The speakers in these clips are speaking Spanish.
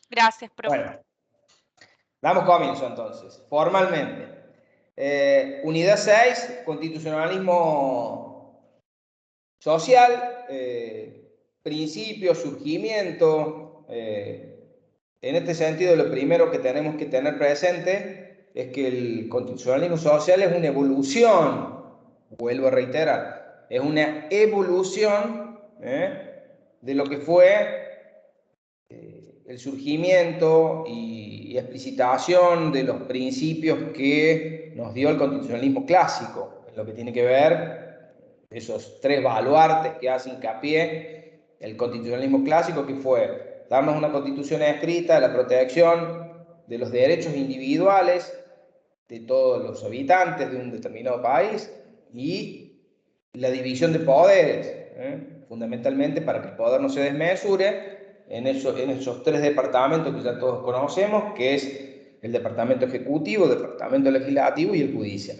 Gracias, profe. Bueno, damos comienzo entonces, formalmente. Unidad 6, constitucionalismo social, principio, surgimiento. En este sentido, lo primero que tenemos que tener presente es que el constitucionalismo social es una evolución, vuelvo a reiterar, es una evolución de lo que fue el surgimiento y explicitación de los principios que nos dio el constitucionalismo clásico, en lo que tiene que ver esos tres baluartes que hace hincapié el constitucionalismo clásico, que fue darnos una constitución escrita, la protección de los derechos individuales de todos los habitantes de un determinado país y la división de poderes, fundamentalmente para que el poder no se desmesure en esos tres departamentos que ya todos conocemos, que es el departamento ejecutivo, el departamento legislativo y el judicial.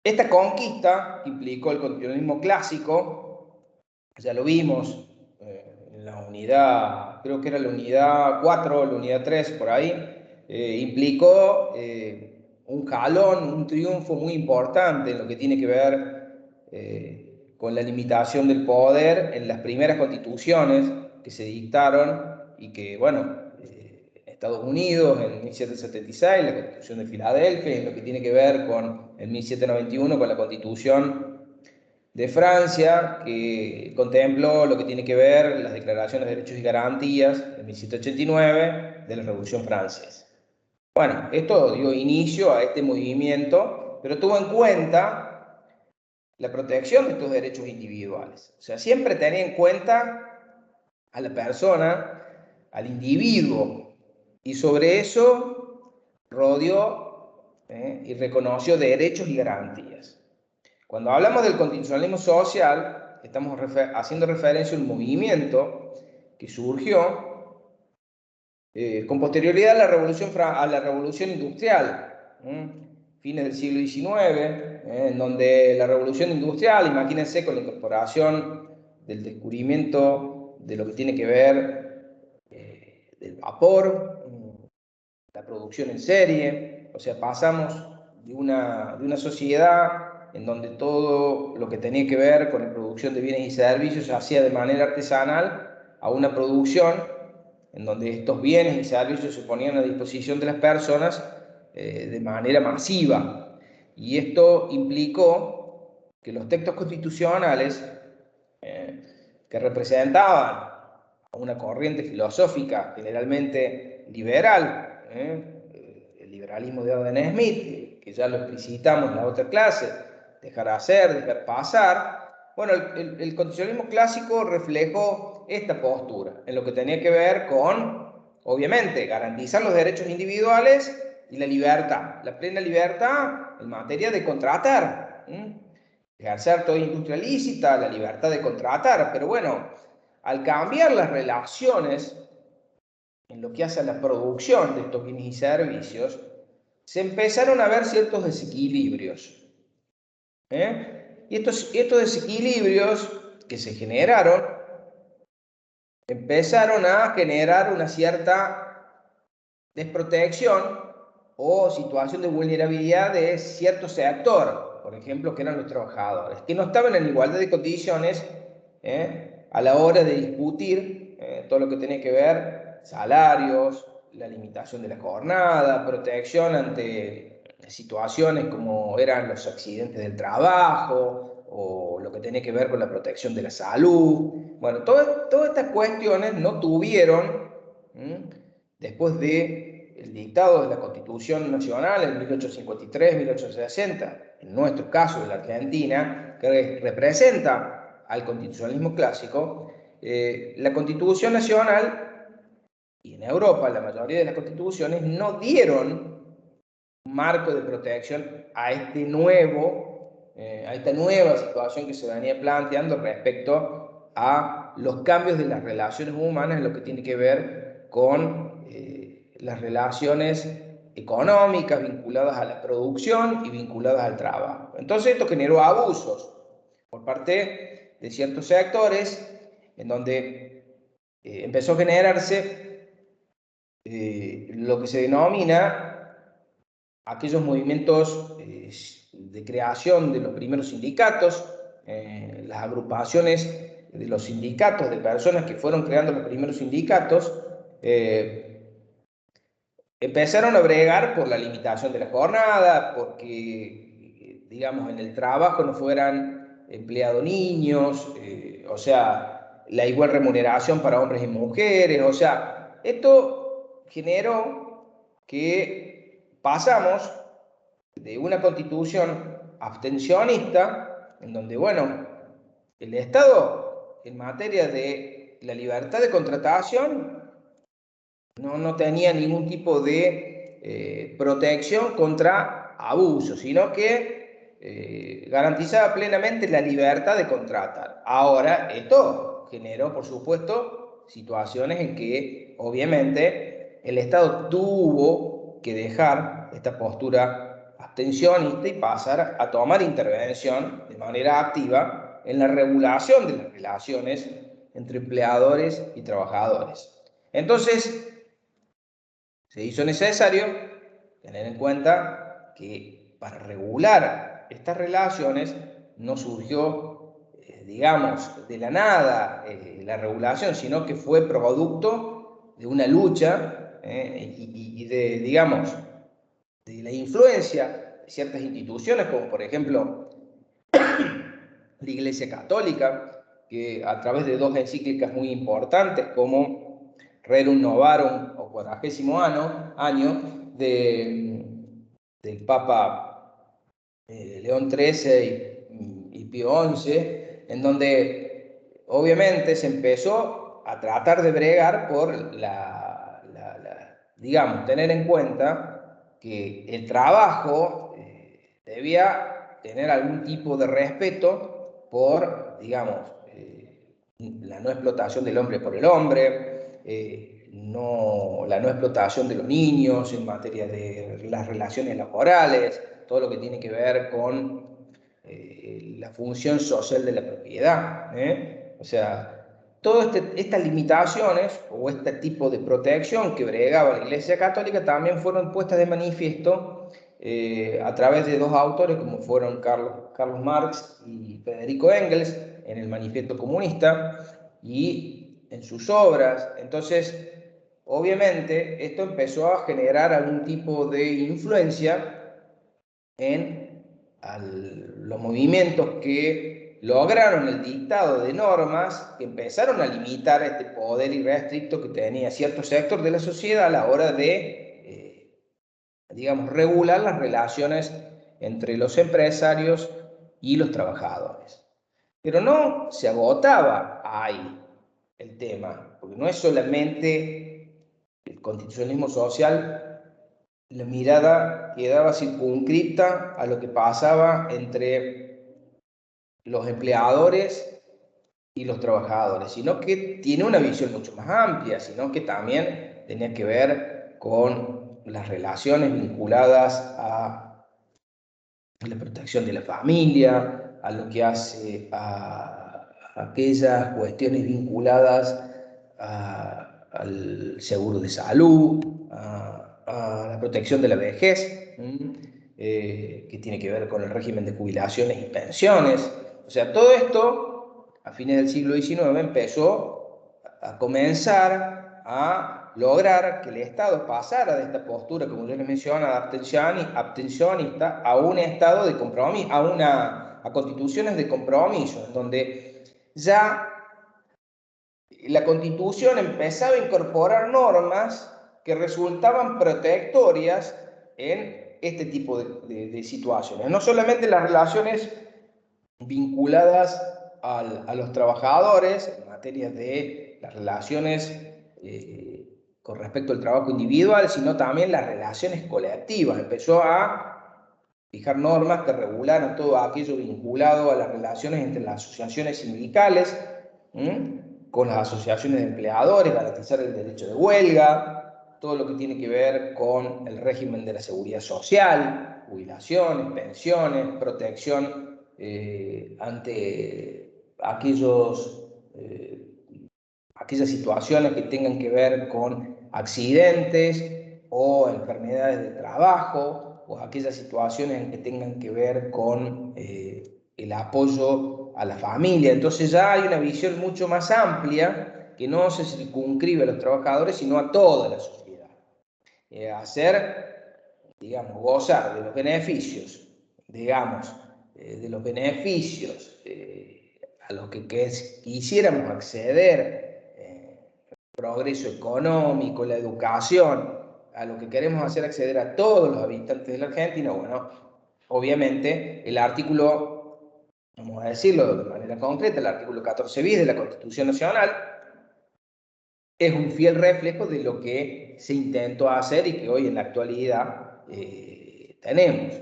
Esta conquista implicó el constitucionalismo clásico, ya lo vimos en la unidad, creo que era la unidad 4, la unidad 3, por ahí, implicó un jalón, un triunfo muy importante en lo que tiene que ver con la limitación del poder en las primeras constituciones que se dictaron y que, bueno, Estados Unidos en 1776, la Constitución de Filadelfia, en lo que tiene que ver con el 1791, con la Constitución de Francia, que contempló lo que tiene que ver las declaraciones de derechos y garantías de 1789 de la Revolución Francesa. Bueno, esto dio inicio a este movimiento, pero tuvo en cuenta la protección de estos derechos individuales. O sea, siempre tenía en cuenta a la persona, al individuo, y sobre eso rodeó y reconoció derechos y garantías. Cuando hablamos del constitucionalismo social, estamos haciendo referencia a un movimiento que surgió con posterioridad a la revolución industrial, fines del siglo XIX, en donde la revolución industrial, imagínense, con la incorporación del descubrimiento de lo que tiene que ver del vapor, la producción en serie, o sea, pasamos de una sociedad en donde todo lo que tenía que ver con la producción de bienes y servicios se hacía de manera artesanal a una producción en donde estos bienes y servicios se ponían a disposición de las personas de manera masiva. Y esto implicó que los textos constitucionales que representaban a una corriente filosófica generalmente liberal, el liberalismo de Adam Smith, que ya lo explicitamos en la otra clase, dejar hacer, dejar pasar. Bueno, el constitucionalismo clásico reflejó esta postura en lo que tenía que ver con, obviamente, garantizar los derechos individuales y la libertad, la plena libertad en materia de contratar, ejercer toda industria lícita, la libertad de contratar, pero bueno, al cambiar las relaciones en lo que hace a la producción de estos bienes y servicios, se empezaron a ver ciertos desequilibrios. Y estos desequilibrios que se generaron empezaron a generar una cierta desprotección o situación de vulnerabilidad de cierto sector, por ejemplo, que eran los trabajadores, que no estaban en igualdad de condiciones a la hora de discutir todo lo que tenía que ver salarios, la limitación de la jornada, protección ante situaciones como eran los accidentes del trabajo o lo que tenía que ver con la protección de la salud. Bueno, todas estas cuestiones no tuvieron, después del dictado de la Constitución Nacional en 1853-1860, en nuestro caso, en la Argentina, que representa al constitucionalismo clásico, la Constitución Nacional y en Europa la mayoría de las constituciones no dieron un marco de protección a a esta nueva situación que se venía planteando respecto a los cambios de las relaciones humanas en lo que tiene que ver con las relaciones económicas vinculadas a la producción y vinculadas al trabajo. Entonces esto generó abusos por parte de ciertos sectores en donde empezó a generarse lo que se denomina aquellos movimientos de creación de los primeros sindicatos, las agrupaciones de los sindicatos, de personas que fueron creando los primeros sindicatos, empezaron a bregar por la limitación de la jornada, porque, digamos, en el trabajo no fueran empleados niños, o sea, la igual remuneración para hombres y mujeres, o sea, esto generó que pasamos de una constitución abstencionista, en donde, bueno, el Estado, en materia de la libertad de contratación, no tenía ningún tipo de protección contra abusos, sino que garantizaba plenamente la libertad de contratar. Ahora, esto generó, por supuesto, situaciones en que, obviamente, el Estado tuvo que dejar esta postura abstencionista y pasar a tomar intervención de manera activa en la regulación de las relaciones entre empleadores y trabajadores. Entonces, se hizo necesario tener en cuenta que para regular estas relaciones no surgió, digamos, de la nada la regulación, sino que fue producto de una lucha y de, digamos, de la influencia de ciertas instituciones, como por ejemplo la Iglesia Católica, que a través de dos encíclicas muy importantes como Rerum Novarum o 40º año del Papa León XIII y Pío XI, en donde obviamente se empezó a tratar de bregar por digamos, tener en cuenta que el trabajo debía tener algún tipo de respeto por, digamos, la no explotación del hombre por el hombre, la no explotación de los niños en materia de las relaciones laborales, todo lo que tiene que ver con la función social de la propiedad. O sea, todas estas limitaciones o este tipo de protección que bregaba la Iglesia Católica también fueron puestas de manifiesto a través de dos autores como fueron Carlos Marx y Federico Engels en el Manifiesto Comunista y en sus obras. Entonces, obviamente, esto empezó a generar algún tipo de influencia en los movimientos que lograron el dictado de normas que empezaron a limitar este poder irrestricto que tenía cierto sector de la sociedad a la hora de, digamos, regular las relaciones entre los empresarios y los trabajadores. Pero no se agotaba ahí el tema, porque no es solamente el constitucionalismo social, la mirada quedaba circunscripta a lo que pasaba entre los empleadores y los trabajadores, sino que tiene una visión mucho más amplia, sino que también tenía que ver con las relaciones vinculadas a la protección de la familia, a lo que hace a aquellas cuestiones vinculadas al seguro de salud, a la protección de la vejez, que tiene que ver con el régimen de jubilaciones y pensiones. O sea, todo esto a fines del siglo XIX empezó a comenzar a lograr que el Estado pasara de esta postura, como yo les mencionaba, abstencionista, a un estado de compromiso, a constituciones de compromiso, en donde ya la Constitución empezaba a incorporar normas que resultaban protectorias en este tipo de situaciones. No solamente las relaciones vinculadas a los trabajadores, en materia de las relaciones con respecto al trabajo individual, sino también las relaciones colectivas. Empezó a fijar normas que regularan todo aquello vinculado a las relaciones entre las asociaciones sindicales, con las asociaciones de empleadores, garantizar el derecho de huelga, todo lo que tiene que ver con el régimen de la seguridad social, jubilaciones, pensiones, protección ante aquellas situaciones que tengan que ver con accidentes o enfermedades de trabajo, o aquellas situaciones en que tengan que ver con el apoyo a la familia. Entonces ya hay una visión mucho más amplia que no se circunscribe a los trabajadores, sino a toda la sociedad. Digamos, gozar de los beneficios, digamos, de los beneficios a los que quisiéramos acceder, el progreso económico, la educación, a lo que queremos hacer acceder a todos los habitantes de la Argentina. Bueno, obviamente el artículo, vamos a decirlo de manera concreta, el artículo 14 bis de la Constitución Nacional es un fiel reflejo de lo que se intentó hacer y que hoy en la actualidad tenemos.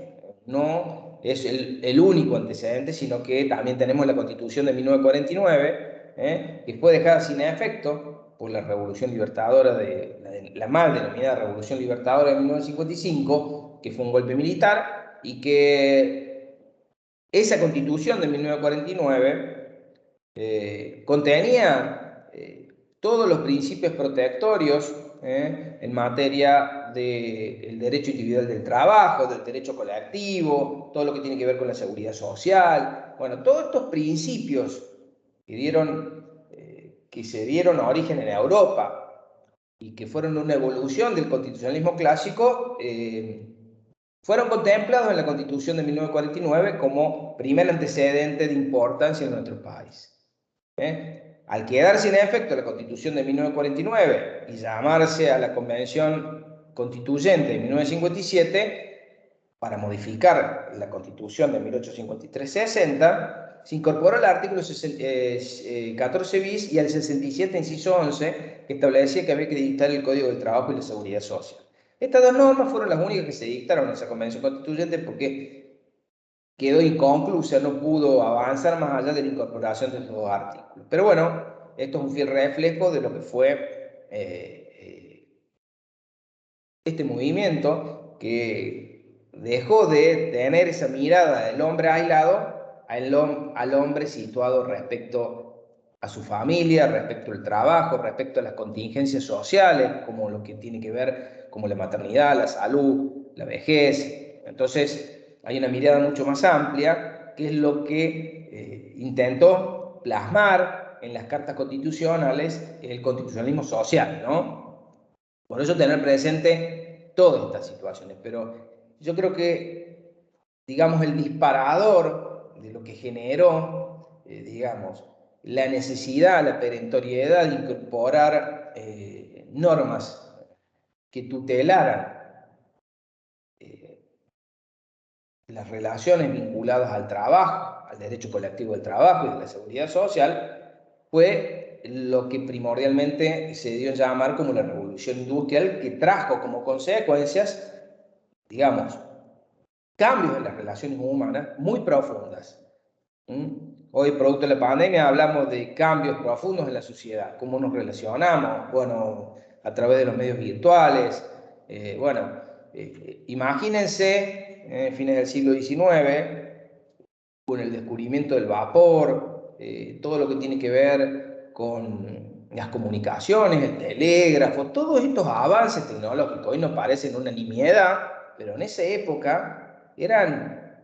No es el único antecedente, sino que también tenemos la Constitución de 1949, que fue dejada sin efecto por la Revolución Libertadora, la mal denominada Revolución Libertadora de 1955, que fue un golpe militar, y que esa Constitución de 1949 contenía todos los principios protectorios en materia del derecho individual del trabajo, del derecho colectivo, todo lo que tiene que ver con la seguridad social. Bueno, todos estos principios que se dieron origen en Europa y que fueron una evolución del constitucionalismo clásico, fueron contemplados en la Constitución de 1949 como primer antecedente de importancia en nuestro país. Al quedar sin efecto la Constitución de 1949 y llamarse a la Convención Constituyente de 1957 para modificar la Constitución de 1853-60, se incorporó el artículo 14 bis y el 67, inciso 11, que establecía que había que dictar el Código del Trabajo y la Seguridad Social. Estas dos normas fueron las únicas que se dictaron en esa Convención Constituyente porque quedó inconclusa, no pudo avanzar más allá de la incorporación de estos dos artículos. Pero bueno, esto es un fiel reflejo de lo que fue este movimiento que dejó de tener esa mirada del hombre aislado al hombre situado respecto a su familia, respecto al trabajo, respecto a las contingencias sociales, como lo que tiene que ver como la maternidad, la salud, la vejez. Entonces, hay una mirada mucho más amplia, que es lo que intentó plasmar en las cartas constitucionales el constitucionalismo social, ¿no? Por eso tener presente todas estas situaciones, pero yo creo que, digamos, el disparador de lo que generó, digamos, la necesidad, la perentoriedad de incorporar normas que tutelaran las relaciones vinculadas al trabajo, al derecho colectivo del trabajo y de la seguridad social, fue lo que primordialmente se dio a llamar como la revolución industrial, que trajo como consecuencias, digamos, cambios en las relaciones humanas muy profundas. Hoy, producto de la pandemia, hablamos de cambios profundos en la sociedad, cómo nos relacionamos, bueno, a través de los medios virtuales. Imagínense, fines del siglo XIX, con el descubrimiento del vapor, todo lo que tiene que ver con las comunicaciones, el telégrafo, todos estos avances tecnológicos hoy nos parecen una nimiedad, pero en esa época eran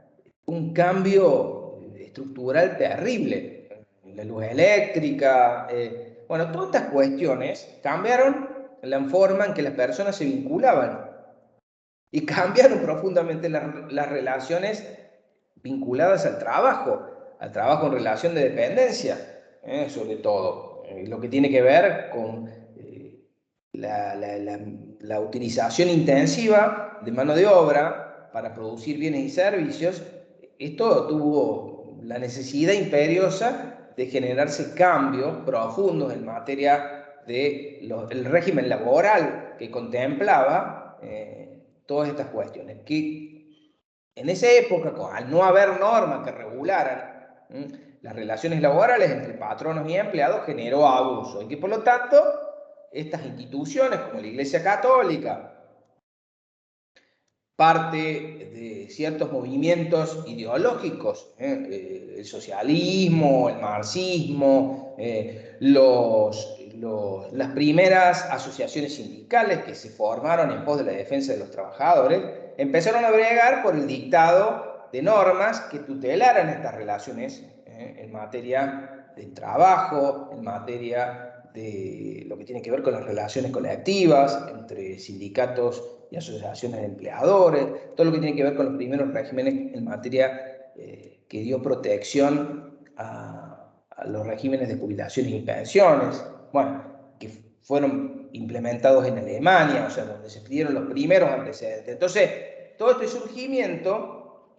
un cambio estructural terrible. La luz eléctrica, bueno, todas estas cuestiones cambiaron la forma en que las personas se vinculaban y cambiaron profundamente las relaciones vinculadas al trabajo en relación de dependencia, sobre todo, lo que tiene que ver con la utilización intensiva de mano de obra para producir bienes y servicios. Esto tuvo la necesidad imperiosa de generarse cambios profundos en materia del régimen laboral que contemplaba todas estas cuestiones, que en esa época, al no haber normas que regularan las relaciones laborales entre patronos y empleados, generó abuso, y que por lo tanto estas instituciones como la Iglesia Católica, parte de ciertos movimientos ideológicos, el socialismo, el marxismo, los las primeras asociaciones sindicales que se formaron en pos de la defensa de los trabajadores empezaron a bregar por el dictado de normas que tutelaran estas relaciones en materia de trabajo, en materia de lo que tiene que ver con las relaciones colectivas entre sindicatos y asociaciones de empleadores, todo lo que tiene que ver con los primeros regímenes en materia que dio protección a los regímenes de jubilaciones y pensiones, bueno, que fueron implementados en Alemania, o sea, donde se pidieron los primeros antecedentes. Entonces, todo este surgimiento,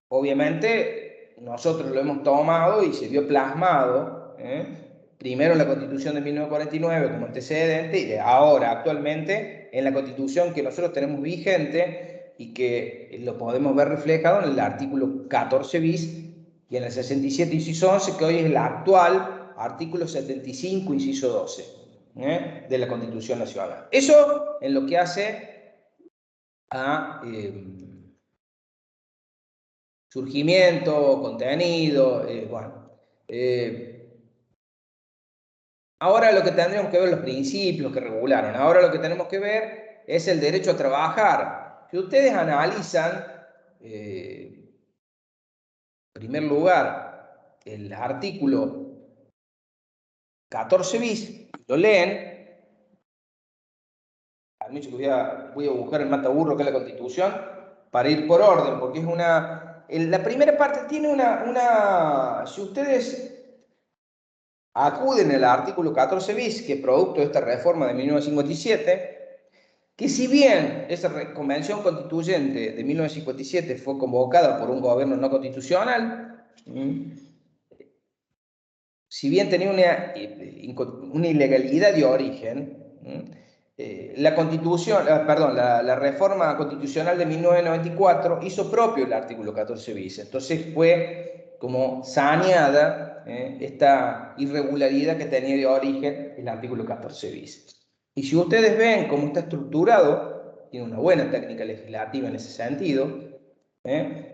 obviamente, nosotros lo hemos tomado y se vio plasmado, primero en la Constitución de 1949 como antecedente y ahora, actualmente, en la Constitución que nosotros tenemos vigente y que lo podemos ver reflejado en el artículo 14 bis y en el 67, inciso 11, que hoy es el actual artículo 75, inciso 12, de la Constitución Nacional. Eso en lo que hace a surgimiento, contenido, bueno. Ahora lo que tendríamos que ver, los principios que regularon, ahora lo que tenemos que ver es el derecho a trabajar. Si ustedes analizan, en primer lugar, el artículo 14 bis, lo leen, permiso que voy a buscar el mataburro que es la Constitución, para ir por orden, porque es la primera parte tiene si ustedes acuden al artículo 14 bis, que es producto de esta reforma de 1957, que si bien esa convención constituyente de 1957 fue convocada por un gobierno no constitucional, si bien tenía una ilegalidad de origen, la Constitución, perdón, la reforma constitucional de 1994 hizo propio el artículo 14 bis. Entonces fue como saneada esta irregularidad que tenía de origen el artículo 14 bis. Y si ustedes ven cómo está estructurado, tiene una buena técnica legislativa en ese sentido,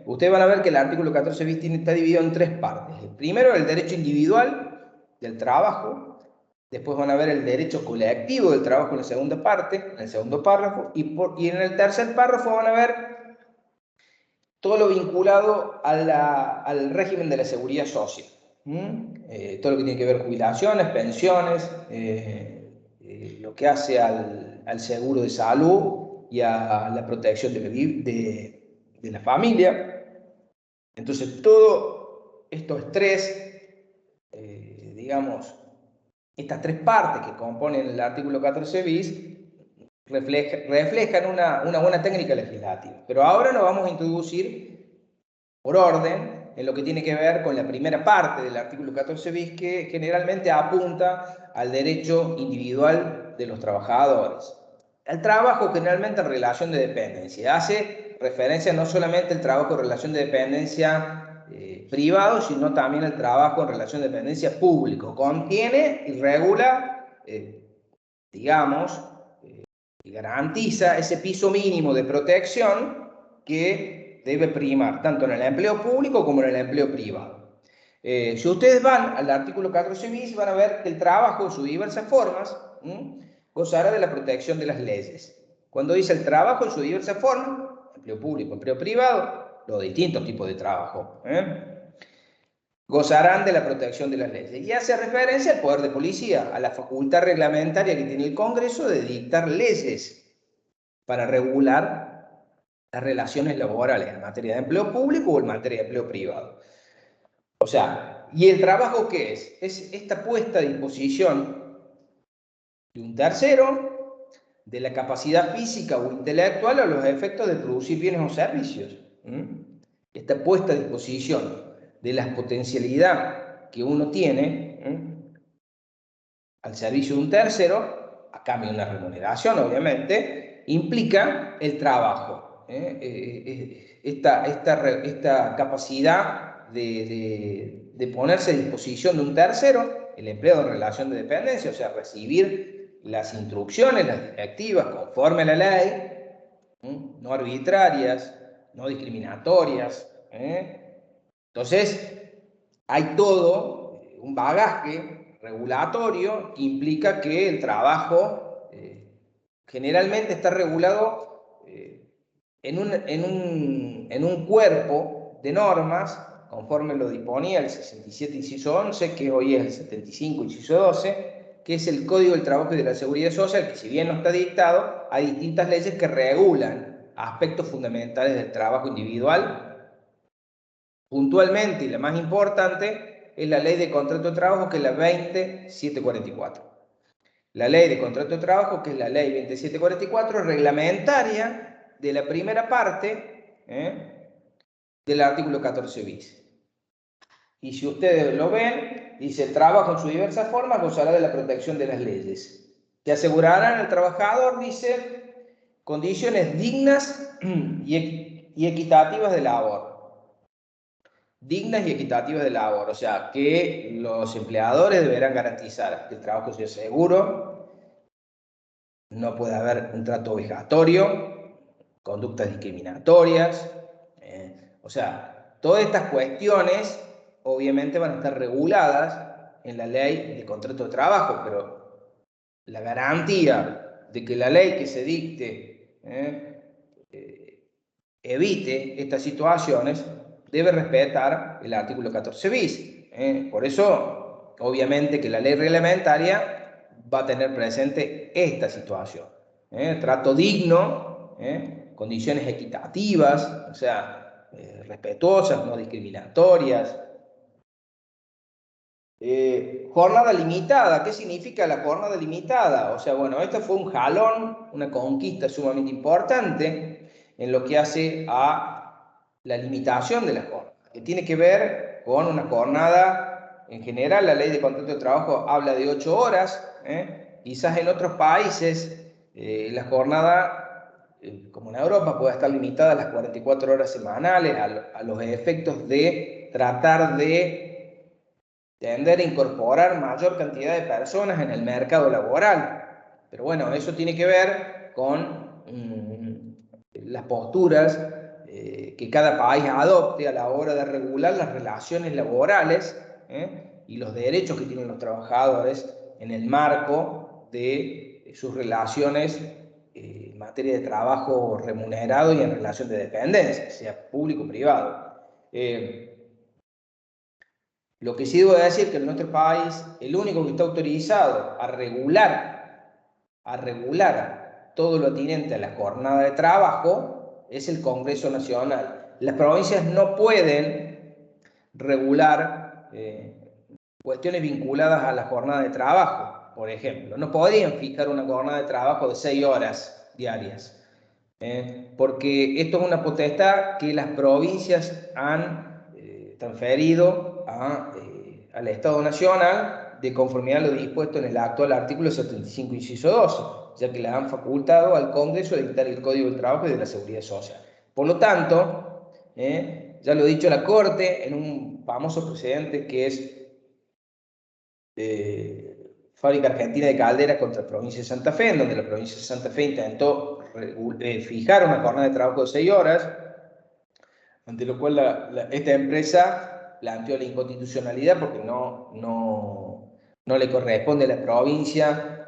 ustedes van a ver que el artículo 14 bis está dividido en tres partes. El primero, el derecho individual del trabajo. Después van a ver el derecho colectivo del trabajo en la segunda parte, en el segundo párrafo. Y en el tercer párrafo van a ver todo lo vinculado al régimen de la seguridad social. Todo lo que tiene que ver jubilaciones, pensiones, lo que hace al seguro de salud y a la protección de la familia. Entonces, todo estos digamos, estas tres partes que componen el artículo 14 bis reflejan una buena técnica legislativa. Pero ahora nos vamos a introducir por orden en lo que tiene que ver con la primera parte del artículo 14 bis, que generalmente apunta al derecho individual de los trabajadores. El trabajo generalmente en relación de dependencia. Hace referencia no solamente al trabajo en relación de dependencia privado, sino también al trabajo en relación de dependencia público. Contiene y regula, digamos, y garantiza ese piso mínimo de protección que debe primar tanto en el empleo público como en el empleo privado. Si ustedes van al artículo 14 bis, van a ver que el trabajo en sus diversas formas gozará de la protección de las leyes. Cuando dice el trabajo en sus diversas formas, empleo público, empleo privado, los distintos tipos de trabajo, gozarán de la protección de las leyes. Y hace referencia al poder de policía, a la facultad reglamentaria que tiene el Congreso de dictar leyes para regular las relaciones laborales en materia de empleo público o en materia de empleo privado. O sea, ¿y el trabajo qué es? Es esta puesta a disposición de un tercero de la capacidad física o intelectual a los efectos de producir bienes o servicios. Esta puesta a disposición de la potencialidad que uno tiene al servicio de un tercero, a cambio de una remuneración, obviamente, implica el trabajo. Esta capacidad de ponerse a disposición de un tercero, el empleo en relación de dependencia, o sea, recibir las instrucciones, las directivas, conforme a la ley, no arbitrarias, no discriminatorias. Entonces, hay todo un bagaje regulatorio que implica que el trabajo generalmente está regulado en un cuerpo de normas, conforme lo disponía el 67 inciso 11, que hoy es el 75 inciso 12, que es el Código del Trabajo y de la Seguridad Social, que si bien no está dictado, hay distintas leyes que regulan aspectos fundamentales del trabajo individual. Puntualmente, y la más importante, es la Ley de Contrato de Trabajo, que es la 20744. La Ley de Contrato de Trabajo, que es la Ley 20744, reglamentaria de la primera parte del artículo 14 bis. Y si ustedes lo ven, dice: trabajo en sus diversas formas gozará de la protección de las leyes, que asegurarán al trabajador, dice, condiciones dignas y equitativas de labor. Dignas y equitativas de labor, o sea, que los empleadores deberán garantizar que el trabajo sea seguro, no puede haber un trato vejatorio, conductas discriminatorias, o sea, todas estas cuestiones obviamente van a estar reguladas en la ley de contrato de trabajo, pero la garantía de que la ley que se dicte evite estas situaciones debe respetar el artículo 14 bis. Por eso, obviamente que la ley reglamentaria va a tener presente esta situación. Trato digno, condiciones equitativas, o sea, respetuosas, no discriminatorias. Jornada limitada. ¿Qué significa la jornada limitada? O sea, bueno, esto fue un jalón, una conquista sumamente importante en lo que hace a la limitación de la jornada, que tiene que ver con una jornada, en general la ley de contrato de trabajo habla de 8 horas, quizás en otros países la jornada, como en Europa, puede estar limitada a las 44 horas semanales, a los efectos de tratar de tender a incorporar mayor cantidad de personas en el mercado laboral. Pero bueno, eso tiene que ver con las posturas que cada país adopte a la hora de regular las relaciones laborales y los derechos que tienen los trabajadores en el marco de sus relaciones en materia de trabajo remunerado y en relación de dependencia, sea público o privado. Lo que sí debo decir que en nuestro país el único que está autorizado a regular todo lo atinente a la jornada de trabajo es el Congreso Nacional. Las provincias no pueden regular cuestiones vinculadas a la jornada de trabajo, por ejemplo. No podrían fijar una jornada de trabajo de 6 horas diarias, porque esto es una potestad que las provincias han transferido al Estado Nacional de conformidad a lo dispuesto en el actual artículo 75 inciso 12, ya que le han facultado al Congreso de dictar el Código del Trabajo y de la Seguridad Social. Por lo tanto, ya lo ha dicho la Corte en un famoso precedente que es Fábrica Argentina de Calderas contra la provincia de Santa Fe, en donde la provincia de Santa Fe intentó fijar una jornada de trabajo de 6 horas, ante lo cual esta empresa planteó la inconstitucionalidad porque no le corresponde a la provincia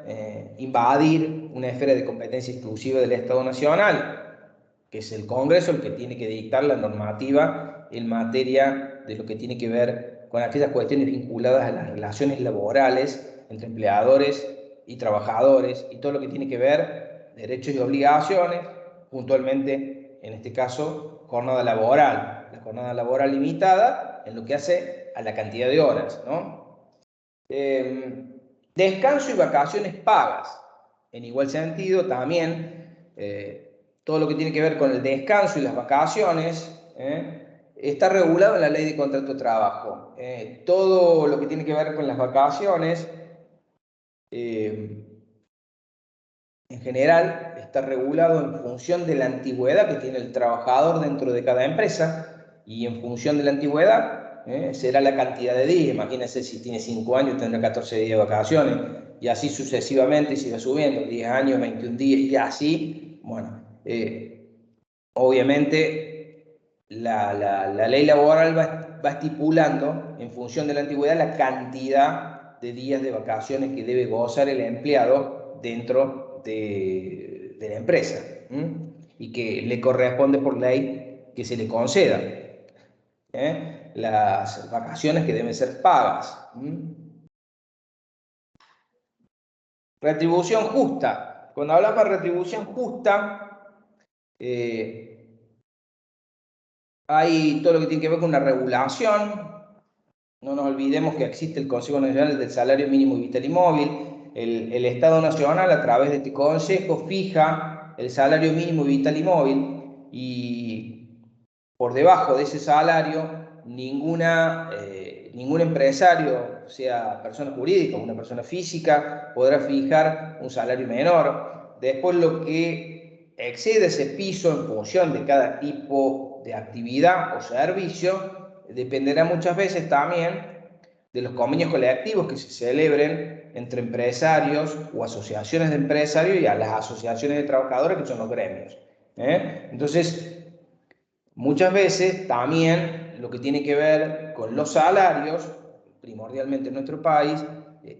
invadir una esfera de competencia exclusiva del Estado Nacional, que es el Congreso el que tiene que dictar la normativa en materia de lo que tiene que ver con aquellas cuestiones vinculadas a las relaciones laborales entre empleadores y trabajadores y todo lo que tiene que ver derechos y obligaciones, puntualmente en este caso jornada laboral, la jornada laboral limitada en lo que hace a la cantidad de horas, ¿no? Descanso y vacaciones pagas. En igual sentido, también todo lo que tiene que ver con el descanso y las vacaciones está regulado en la ley de contrato de trabajo. Todo lo que tiene que ver con las vacaciones, en general, está regulado en función de la antigüedad que tiene el trabajador dentro de cada empresa y en función de la antigüedad será la cantidad de días. Imagínense, si tiene 5 años tendrá 14 días de vacaciones y así sucesivamente se va subiendo, 10 años, 21 días y así. Bueno, obviamente la ley laboral va estipulando en función de la antigüedad la cantidad de días de vacaciones que debe gozar el empleado dentro de la empresa, y que le corresponde por ley que se le conceda. Las vacaciones que deben ser pagas. Retribución justa. Cuando hablamos de retribución justa, hay todo lo que tiene que ver con una regulación. No nos olvidemos que existe el Consejo Nacional del Salario Mínimo Vital y Móvil. El Estado Nacional, a través de este consejo, fija el salario mínimo vital y móvil, y por debajo de ese salario ningún empresario, sea persona jurídica o una persona física, podrá fijar un salario menor. Después, lo que excede ese piso en función de cada tipo de actividad o servicio dependerá muchas veces también de los convenios colectivos que se celebren entre empresarios o asociaciones de empresarios y a las asociaciones de trabajadores, que son los gremios. Entonces, muchas veces también lo que tiene que ver con los salarios, primordialmente en nuestro país,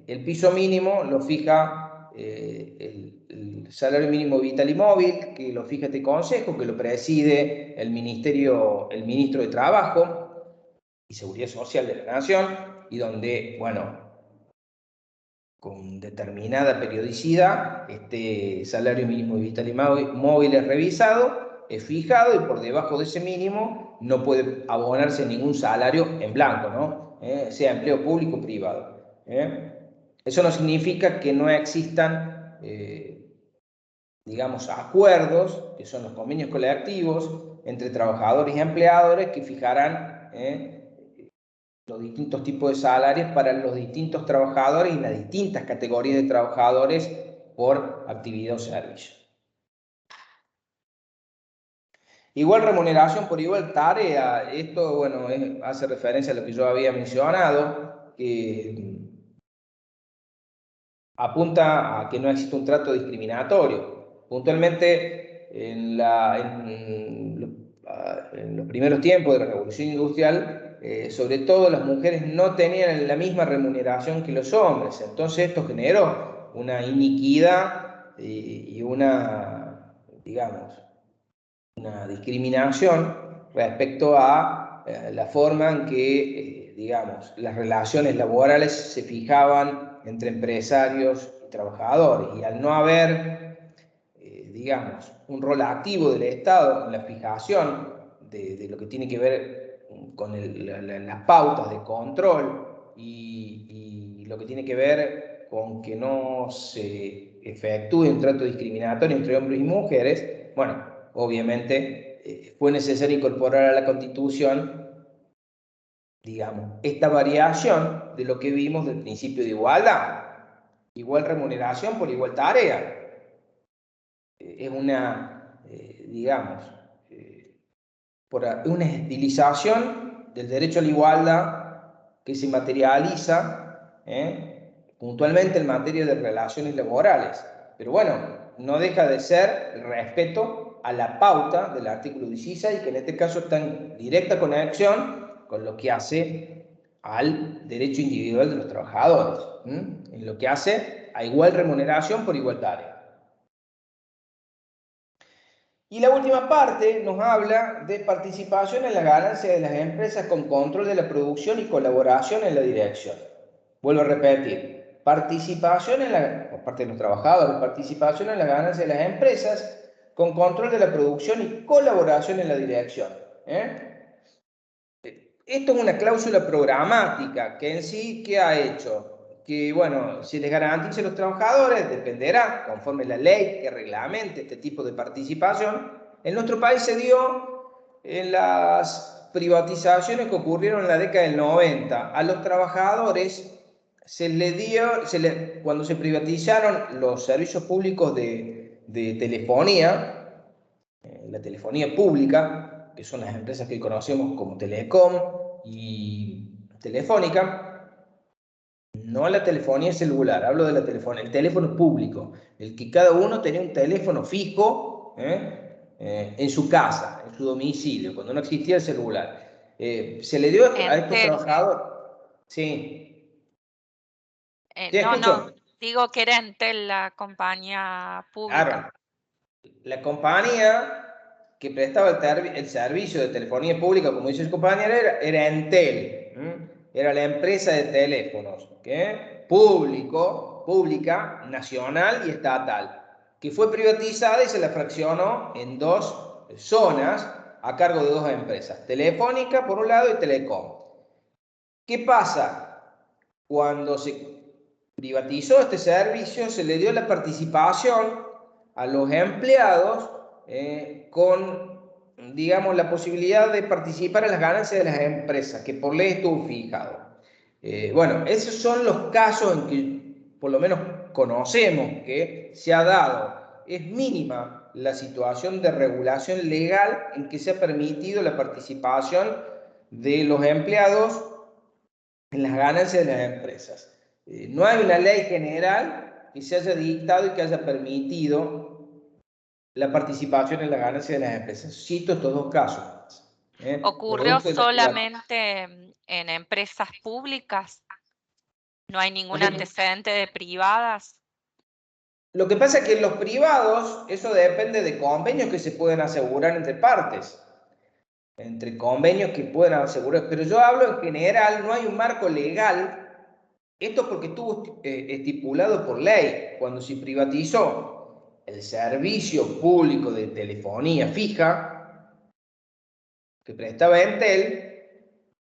el piso mínimo lo fija el salario mínimo vital y móvil, que lo fija este consejo, que lo preside el ministro de Trabajo y Seguridad Social de la Nación, y donde, bueno, con determinada periodicidad, este salario mínimo vital y móvil es revisado, es fijado, y por debajo de ese mínimo no puede abonarse ningún salario en blanco, ¿no? Sea empleo público o privado. Eso no significa que no existan, digamos, acuerdos, que son los convenios colectivos entre trabajadores y empleadores, que fijarán los distintos tipos de salarios para los distintos trabajadores y las distintas categorías de trabajadores por actividad o servicio. Igual remuneración por igual tarea. Esto, bueno, hace referencia a lo que yo había mencionado, que apunta a que no existe un trato discriminatorio. Puntualmente, en los primeros tiempos de la Revolución Industrial, sobre todo las mujeres no tenían la misma remuneración que los hombres. Entonces esto generó una iniquidad y una, digamos, una discriminación respecto a la forma en que, digamos, las relaciones laborales se fijaban entre empresarios y trabajadores. Y al no haber, digamos, un rol activo del Estado en la fijación de lo que tiene que ver con las pautas de control y lo que tiene que ver con que no se efectúe un trato discriminatorio entre hombres y mujeres, bueno, obviamente fue necesario incorporar a la Constitución, digamos, esta variación de lo que vimos del principio de igualdad. Igual remuneración por igual tarea. Es una, digamos, una estilización del derecho a la igualdad que se materializa puntualmente en materia de relaciones laborales. Pero bueno, no deja de ser el respeto a la pauta del artículo 16, que en este caso está en directa conexión con lo que hace al derecho individual de los trabajadores, en lo que hace a igual remuneración por igual tarea. Y la última parte nos habla de participación en la ganancia de las empresas con control de la producción y colaboración en la dirección. Vuelvo a repetir, participación por parte de los trabajadores, participación en la ganancia de las empresas con control de la producción y colaboración en la dirección. Esto es una cláusula programática que en sí, ¿qué ha hecho? Que, bueno, si les garantice a los trabajadores, dependerá, conforme la ley que reglamente este tipo de participación. En nuestro país se dio en las privatizaciones que ocurrieron en la década del 90. A los trabajadores se les dio, cuando se privatizaron los servicios públicos de telefonía, la telefonía pública, que son las empresas que conocemos como Telecom y Telefónica, no la telefonía celular, hablo de la telefonía, el teléfono público, el que cada uno tenía un teléfono fijo en su casa, en su domicilio, cuando no existía el celular. Se le dio a estos trabajadores, sí. ¿Sí No, escucho? digo que era Entel la compañía pública. Claro, la compañía que prestaba el servicio de telefonía pública, como dice su compañera, era Entel. Era la empresa de teléfonos, pública, nacional y estatal, que fue privatizada y se la fraccionó en dos zonas a cargo de dos empresas, Telefónica por un lado y Telecom. ¿Qué pasa? Cuando se privatizó este servicio, se le dio la participación a los empleados con, digamos, la posibilidad de participar en las ganancias de las empresas, que por ley estuvo fijado. Bueno, esos son los casos en que por lo menos conocemos que se ha dado. Es mínima la situación de regulación legal en que se ha permitido la participación de los empleados en las ganancias de las empresas. No hay una ley general que se haya dictado y que haya permitido la participación en las ganancias de las empresas. Cito estos dos casos. ¿Ocurrió Producto de la solamente en empresas públicas? ¿No hay lo ningún que, antecedente de privadas? lo que pasa es que en los privados eso depende de convenios que se pueden asegurar entre partes. Entre convenios que pueden asegurar. Pero yo hablo en general, no hay un marco legal. Esto porque estuvo estipulado por ley cuando se privatizó el servicio público de telefonía fija que prestaba Entel,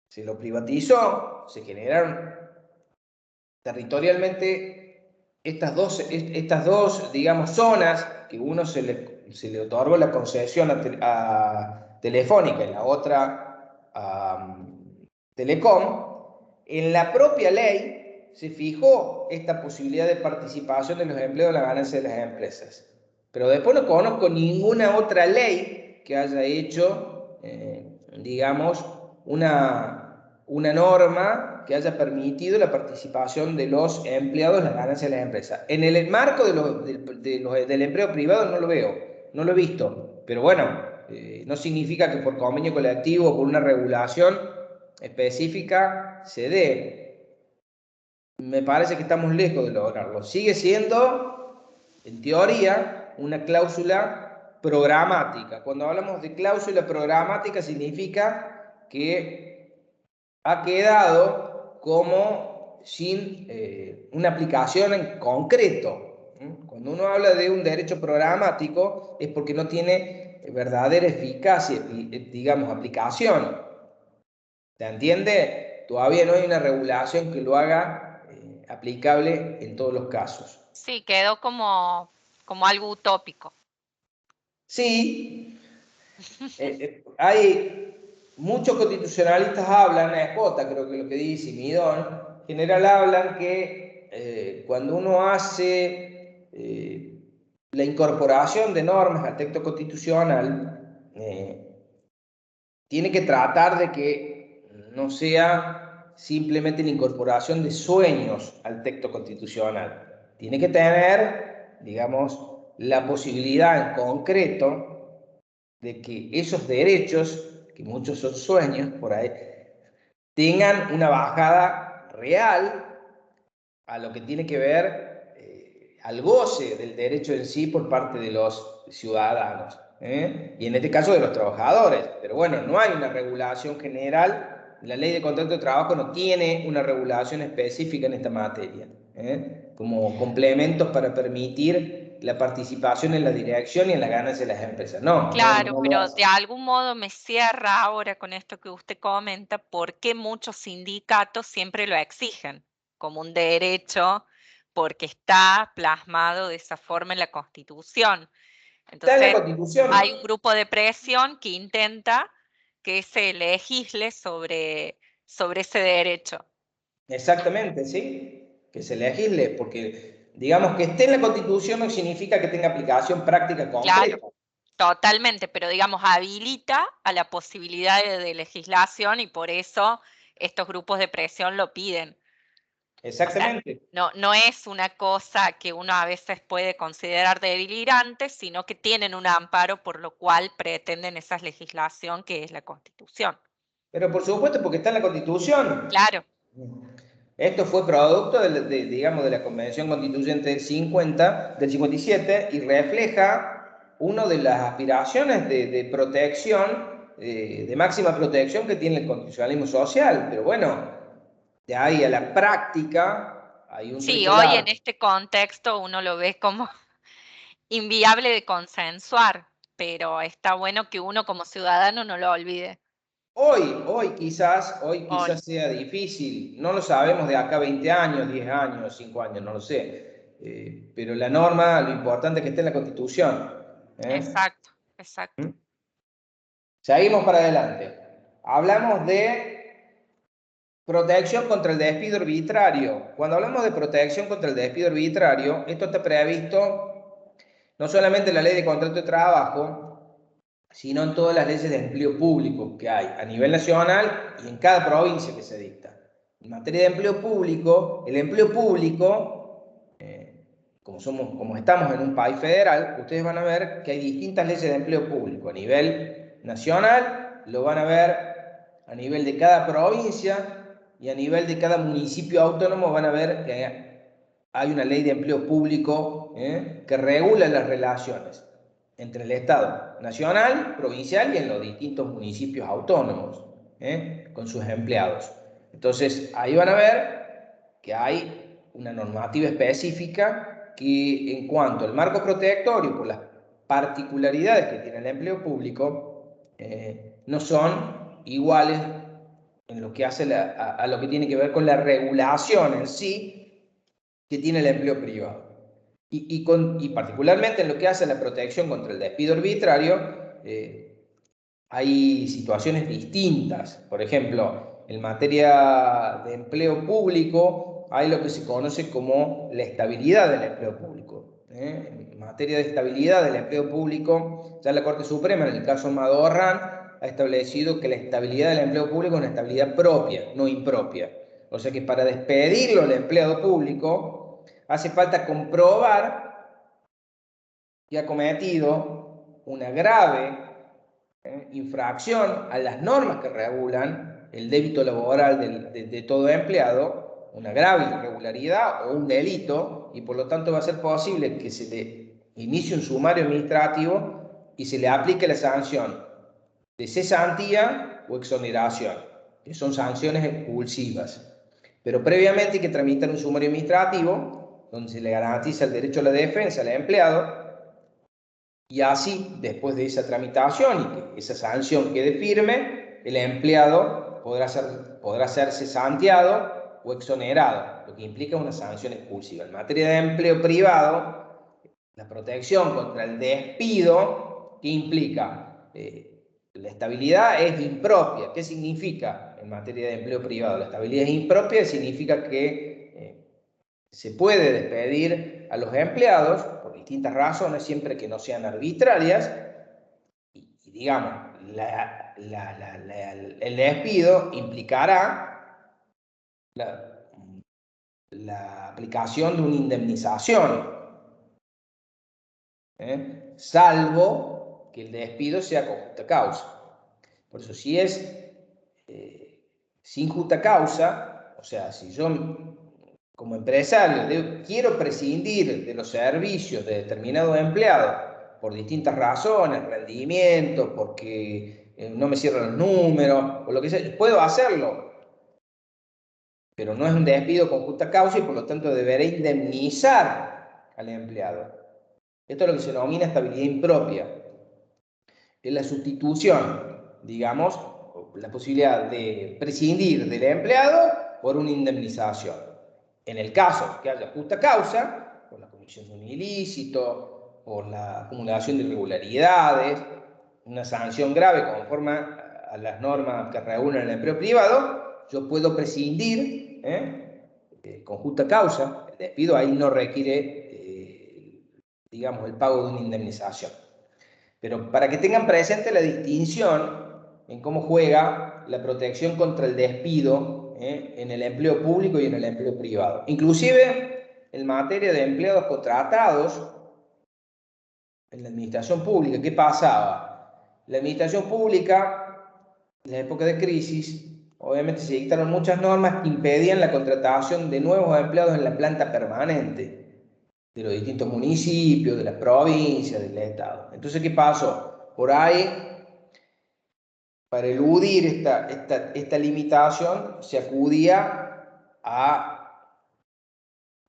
se lo privatizó, se generaron territorialmente estas dos, digamos, zonas, que uno se le otorgó la concesión a Telefónica y la otra a Telecom. En la propia ley se fijó esta posibilidad de participación de los empleados en la ganancia de las empresas. Pero después no conozco ninguna otra ley que haya hecho, digamos, una norma que haya permitido la participación de los empleados en las ganancias de las empresas. En el marco del empleo privado no lo veo, no lo he visto. Pero bueno, no significa que por convenio colectivo o por una regulación específica se dé. Me parece que estamos lejos de lograrlo. Sigue siendo, en teoría, una cláusula programática. Cuando hablamos de cláusula programática significa que ha quedado como sin una aplicación en concreto. Cuando uno habla de un derecho programático es porque no tiene verdadera eficacia, digamos, aplicación. ¿Se entiende? Todavía no hay una regulación que lo haga aplicable en todos los casos. Sí, quedó como algo utópico. Sí, hay muchos constitucionalistas hablan, Escota creo que lo que dice, Midón, en general hablan que cuando uno hace la incorporación de normas al texto constitucional, tiene que tratar de que no sea simplemente la incorporación de sueños al texto constitucional. Tiene que tener, digamos, la posibilidad en concreto de que esos derechos, que muchos son sueños por ahí, tengan una bajada real a lo que tiene que ver al goce del derecho en sí por parte de los ciudadanos, y en este caso de los trabajadores. Pero bueno, no hay una regulación general, la ley de contrato de trabajo no tiene una regulación específica en esta materia, como complementos para permitir la participación en la dirección y en las ganancias de las empresas. No, Claro, no lo pero hace. de algún modo me cierra ahora con esto que usted comenta, porque muchos sindicatos siempre lo exigen como un derecho, porque está plasmado de esa forma en la Constitución. Está en la Entonces, Constitución. hay un grupo de presión que intenta que se legisle sobre ese derecho. Exactamente, sí, que se legisle, porque digamos que esté en la Constitución no significa que tenga aplicación práctica Claro, concreta. totalmente, pero digamos, habilita a la posibilidad de legislación y por eso estos grupos de presión lo piden. O sea, Exactamente. no es una cosa que uno a veces puede considerar delirante, sino que tienen un amparo por lo cual pretenden esa legislación que es la Constitución. Pero por supuesto, porque está en la Constitución. Claro, Esto fue producto digamos, de la Convención Constituyente del 50, del 57 y refleja una de las aspiraciones de protección, de máxima protección que tiene el constitucionalismo social. Pero bueno, de ahí a la práctica hay un Sí, trecho hoy en largo. este contexto uno lo ve como inviable de consensuar, pero está bueno que uno como ciudadano no lo olvide Hoy hoy. quizás sea difícil, no lo sabemos de acá 20 años, 10 años, 5 años, no lo sé. Pero la norma, lo importante es que esté en la Constitución. ¿Eh? Exacto, exacto. ¿Mm? Seguimos para adelante. Hablamos de protección contra el despido arbitrario. Cuando hablamos de protección contra el despido arbitrario, esto está previsto no solamente en la Ley de Contrato de Trabajo, sino en todas las leyes de empleo público que hay a nivel nacional y en cada provincia que se dicta. En materia de empleo público, el empleo público, como estamos en un país federal, ustedes van a ver que hay distintas leyes de empleo público. A nivel nacional, lo van a ver a nivel de cada provincia y a nivel de cada municipio autónomo van a ver que hay una ley de empleo público que regula las relaciones entre el Estado nacional, provincial y en los distintos municipios autónomos, con sus empleados. Entonces, ahí van a ver que hay una normativa específica que en cuanto al marco protectorio, por las particularidades que tiene el empleo público, no son iguales en lo que hace a lo que tiene que ver con la regulación en sí que tiene el empleo privado. Y particularmente en lo que hace a la protección contra el despido arbitrario, hay situaciones distintas. Por ejemplo, en materia de empleo público hay lo que se conoce como la estabilidad del empleo público. En materia de estabilidad del empleo público, ya la Corte Suprema, en el caso Madorran, ha establecido que la estabilidad del empleo público es una estabilidad propia, no impropia. O sea que para despedirlo al empleado público hace falta comprobar que ha cometido una grave infracción a las normas que regulan el débito laboral de todo empleado, una grave irregularidad o un delito, y por lo tanto va a ser posible que se le inicie un sumario administrativo y se le aplique la sanción de cesantía o exoneración, que son sanciones expulsivas. Pero previamente hay que tramitar un sumario administrativo donde se le garantiza el derecho a la defensa al empleado y así, después de esa tramitación y que esa sanción quede firme, el empleado podrá ser cesanteado o exonerado, lo que implica una sanción expulsiva. En materia de empleo privado, la protección contra el despido, ¿qué implica? La estabilidad es impropia. ¿Qué significa en materia de empleo privado? La estabilidad es impropia, significa que se puede despedir a los empleados por distintas razones, siempre que no sean arbitrarias, y digamos, el despido implicará la aplicación de una indemnización, salvo que el despido sea con justa causa. Por eso, si es sin justa causa, o sea, si yo como empresario quiero prescindir de los servicios de determinado empleado por distintas razones, rendimiento, porque no me cierran los números, o lo que sea, puedo hacerlo, pero no es un despido con justa causa y por lo tanto deberé indemnizar al empleado. Esto es lo que se denomina estabilidad impropia. Es la sustitución, digamos, la posibilidad de prescindir del empleado por una indemnización. En el caso que haya justa causa, por la comisión de un ilícito, por la acumulación de irregularidades, una sanción grave conforme a las normas que regulan el empleo privado, yo puedo prescindir con justa causa. El despido ahí no requiere, digamos, el pago de una indemnización. Pero para que tengan presente la distinción en cómo juega la protección contra el despido en el empleo público y en el empleo privado. Inclusive en materia de empleados contratados en la administración pública, ¿qué pasaba? La administración pública, en la época de crisis, obviamente se dictaron muchas normas que impedían la contratación de nuevos empleados en la planta permanente de los distintos municipios, de las provincias, del Estado. Entonces, ¿qué pasó? Por ahí, para eludir esta limitación, se acudía a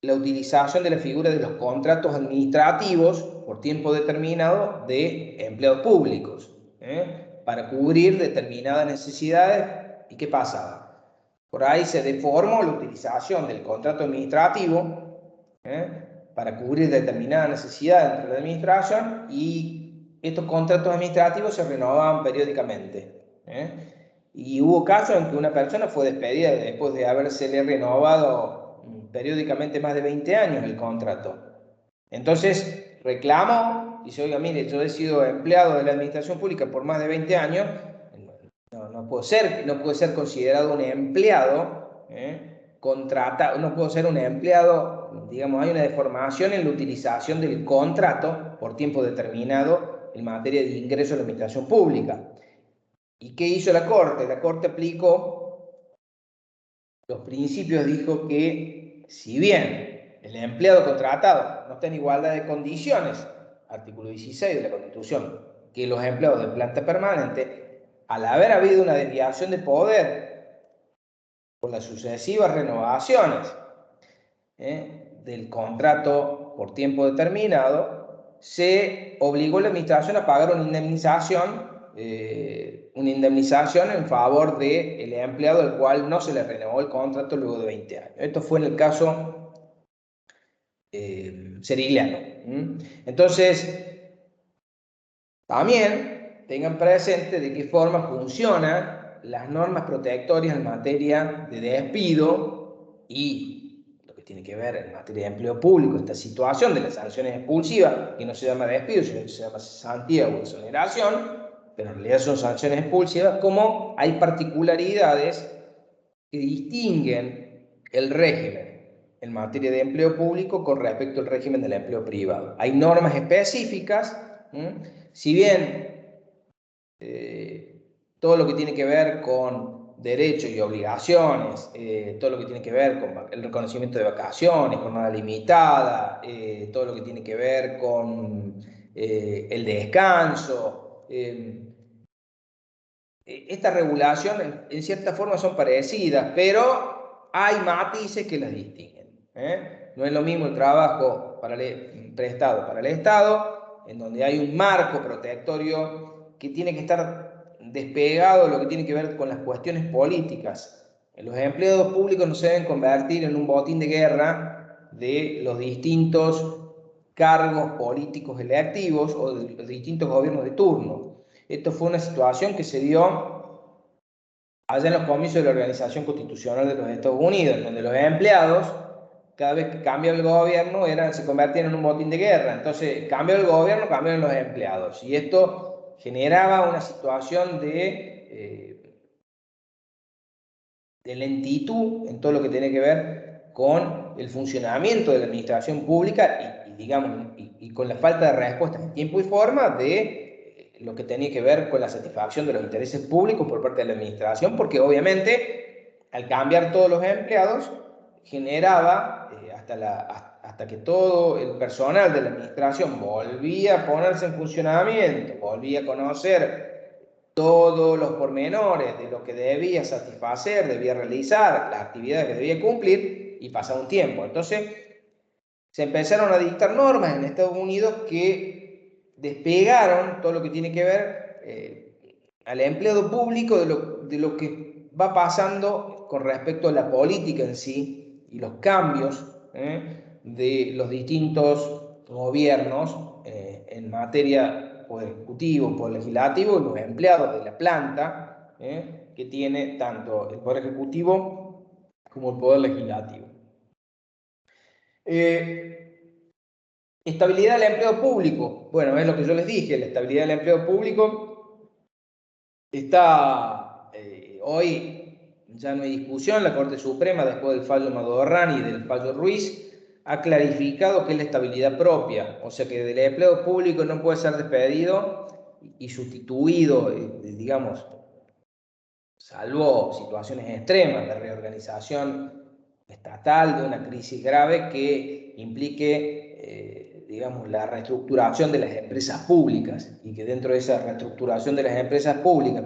la utilización de la figura de los contratos administrativos por tiempo determinado de empleados públicos, para cubrir determinadas necesidades. ¿Y qué pasaba? Por ahí se deformó la utilización del contrato administrativo, para cubrir determinadas necesidades dentro de la administración, y estos contratos administrativos se renovaban periódicamente. Y hubo casos en que una persona fue despedida después de habérsele renovado periódicamente más de 20 años el contrato. Entonces reclamó, dice, oiga, mire, yo he sido empleado de la administración pública por más de 20 años, no puedo ser considerado un empleado, contratado, no puedo ser un empleado, digamos, hay una deformación en la utilización del contrato por tiempo determinado en materia de ingreso a la administración pública. ¿Y qué hizo la Corte? La Corte aplicó los principios, dijo que si bien el empleado contratado no está en igualdad de condiciones, artículo 16 de la Constitución, que los empleados de planta permanente, al haber habido una desviación de poder por las sucesivas renovaciones del contrato por tiempo determinado, se obligó a la administración a pagar una indemnización en favor del empleado al cual no se le renovó el contrato luego de 20 años. Esto fue en el caso Cerigliano. Entonces, también tengan presente de qué forma funcionan las normas protectorias en materia de despido y lo que tiene que ver en materia de empleo público, esta situación de las sanciones expulsivas, que no se llama despido, sino que se llama cesantía o exoneración, pero en realidad son sanciones expulsivas, como hay particularidades que distinguen el régimen en materia de empleo público con respecto al régimen del empleo privado. Hay normas específicas, si bien todo lo que tiene que ver con derechos y obligaciones, todo lo que tiene que ver con el reconocimiento de vacaciones, jornada limitada, todo lo que tiene que ver con el descanso, estas regulaciones en cierta forma son parecidas, pero hay matices que las distinguen. No es lo mismo el trabajo prestado para el Estado, en donde hay un marco protectorio que tiene que estar despegado de lo que tiene que ver con las cuestiones políticas. Los empleados públicos no se deben convertir en un botín de guerra de los distintos cargos políticos electivos o de los distintos gobiernos de turno. Esto fue una situación que se dio allá en los comicios de la Organización Constitucional de los Estados Unidos, donde los empleados, cada vez que cambiaba el gobierno, se convertían en un botín de guerra. Entonces, cambió el gobierno, cambiaron los empleados. Y esto generaba una situación de lentitud en todo lo que tiene que ver con el funcionamiento de la administración pública y con la falta de respuesta en tiempo y forma de lo que tenía que ver con la satisfacción de los intereses públicos por parte de la administración, porque obviamente al cambiar todos los empleados generaba hasta que todo el personal de la administración volvía a ponerse en funcionamiento, volvía a conocer todos los pormenores de lo que debía satisfacer, debía realizar, las actividades que debía cumplir, y pasaba un tiempo. Entonces se empezaron a dictar normas en Estados Unidos que despegaron todo lo que tiene que ver al empleado público de lo que va pasando con respecto a la política en sí y los cambios de los distintos gobiernos en materia poder ejecutivo, poder legislativo y los empleados de la planta que tiene tanto el poder ejecutivo como el poder legislativo. Estabilidad del empleo público. Bueno, es lo que yo les dije, la estabilidad del empleo público está hoy, ya no hay discusión. La Corte Suprema, después del fallo Madorrán y del fallo Ruiz, ha clarificado que es la estabilidad propia, o sea que del empleo público no puede ser despedido y sustituido, digamos, salvo situaciones extremas de reorganización estatal, de una crisis grave que implique, digamos, la reestructuración de las empresas públicas, y que dentro de esa reestructuración de las empresas públicas,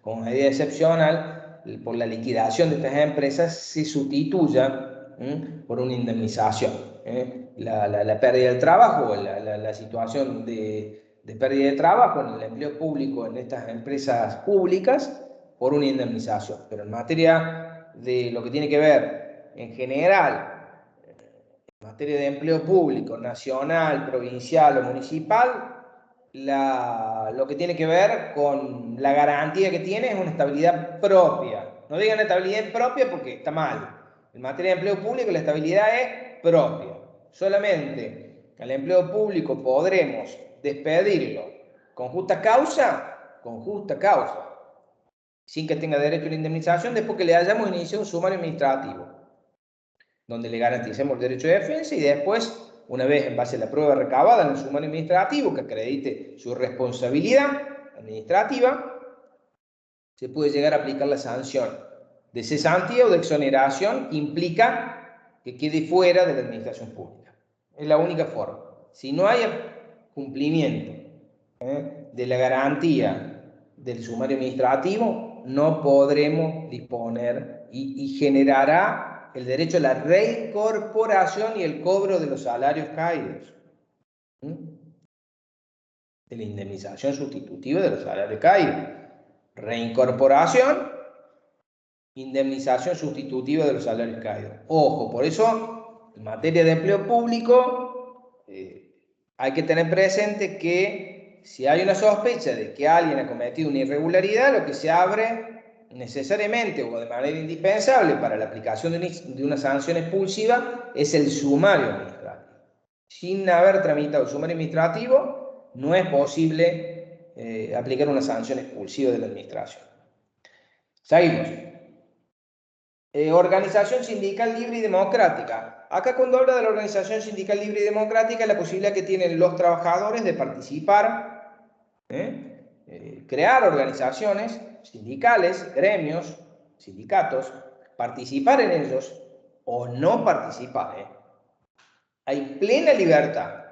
como medida excepcional, por la liquidación de estas empresas, se sustituya por una indemnización. La pérdida del trabajo, la situación de pérdida de trabajo en el empleo público en estas empresas públicas, por una indemnización. Pero en materia de lo que tiene que ver en general, en materia de empleo público, nacional, provincial o municipal, lo que tiene que ver con la garantía que tiene es una estabilidad propia. No digan estabilidad propia porque está mal. En materia de empleo público la estabilidad es propia. Solamente al empleo público podremos despedirlo con justa causa, sin que tenga derecho a la indemnización, después que le hayamos iniciado un sumario administrativo, donde le garanticemos el derecho de defensa, y después, una vez en base a la prueba recabada en el sumario administrativo que acredite su responsabilidad administrativa, se puede llegar a aplicar la sanción de cesantía o de exoneración que implica que quede fuera de la administración pública. Es la única forma. Si no hay cumplimiento de la garantía del sumario administrativo, no podremos disponer y generará el derecho a la reincorporación y el cobro de los salarios caídos. De la indemnización sustitutiva de los salarios caídos. Reincorporación, indemnización sustitutiva de los salarios caídos. Ojo, por eso, en materia de empleo público, hay que tener presente que si hay una sospecha de que alguien ha cometido una irregularidad, lo que se abre necesariamente o de manera indispensable para la aplicación de una sanción expulsiva es el sumario administrativo. Sin haber tramitado el sumario administrativo, no es posible aplicar una sanción expulsiva de la administración. Seguimos. Organización sindical libre y democrática. Acá, cuando habla de la organización sindical libre y democrática, es la posibilidad que tienen los trabajadores de participar, crear organizaciones sindicales, gremios, sindicatos, participar en ellos o no participar. Hay plena libertad.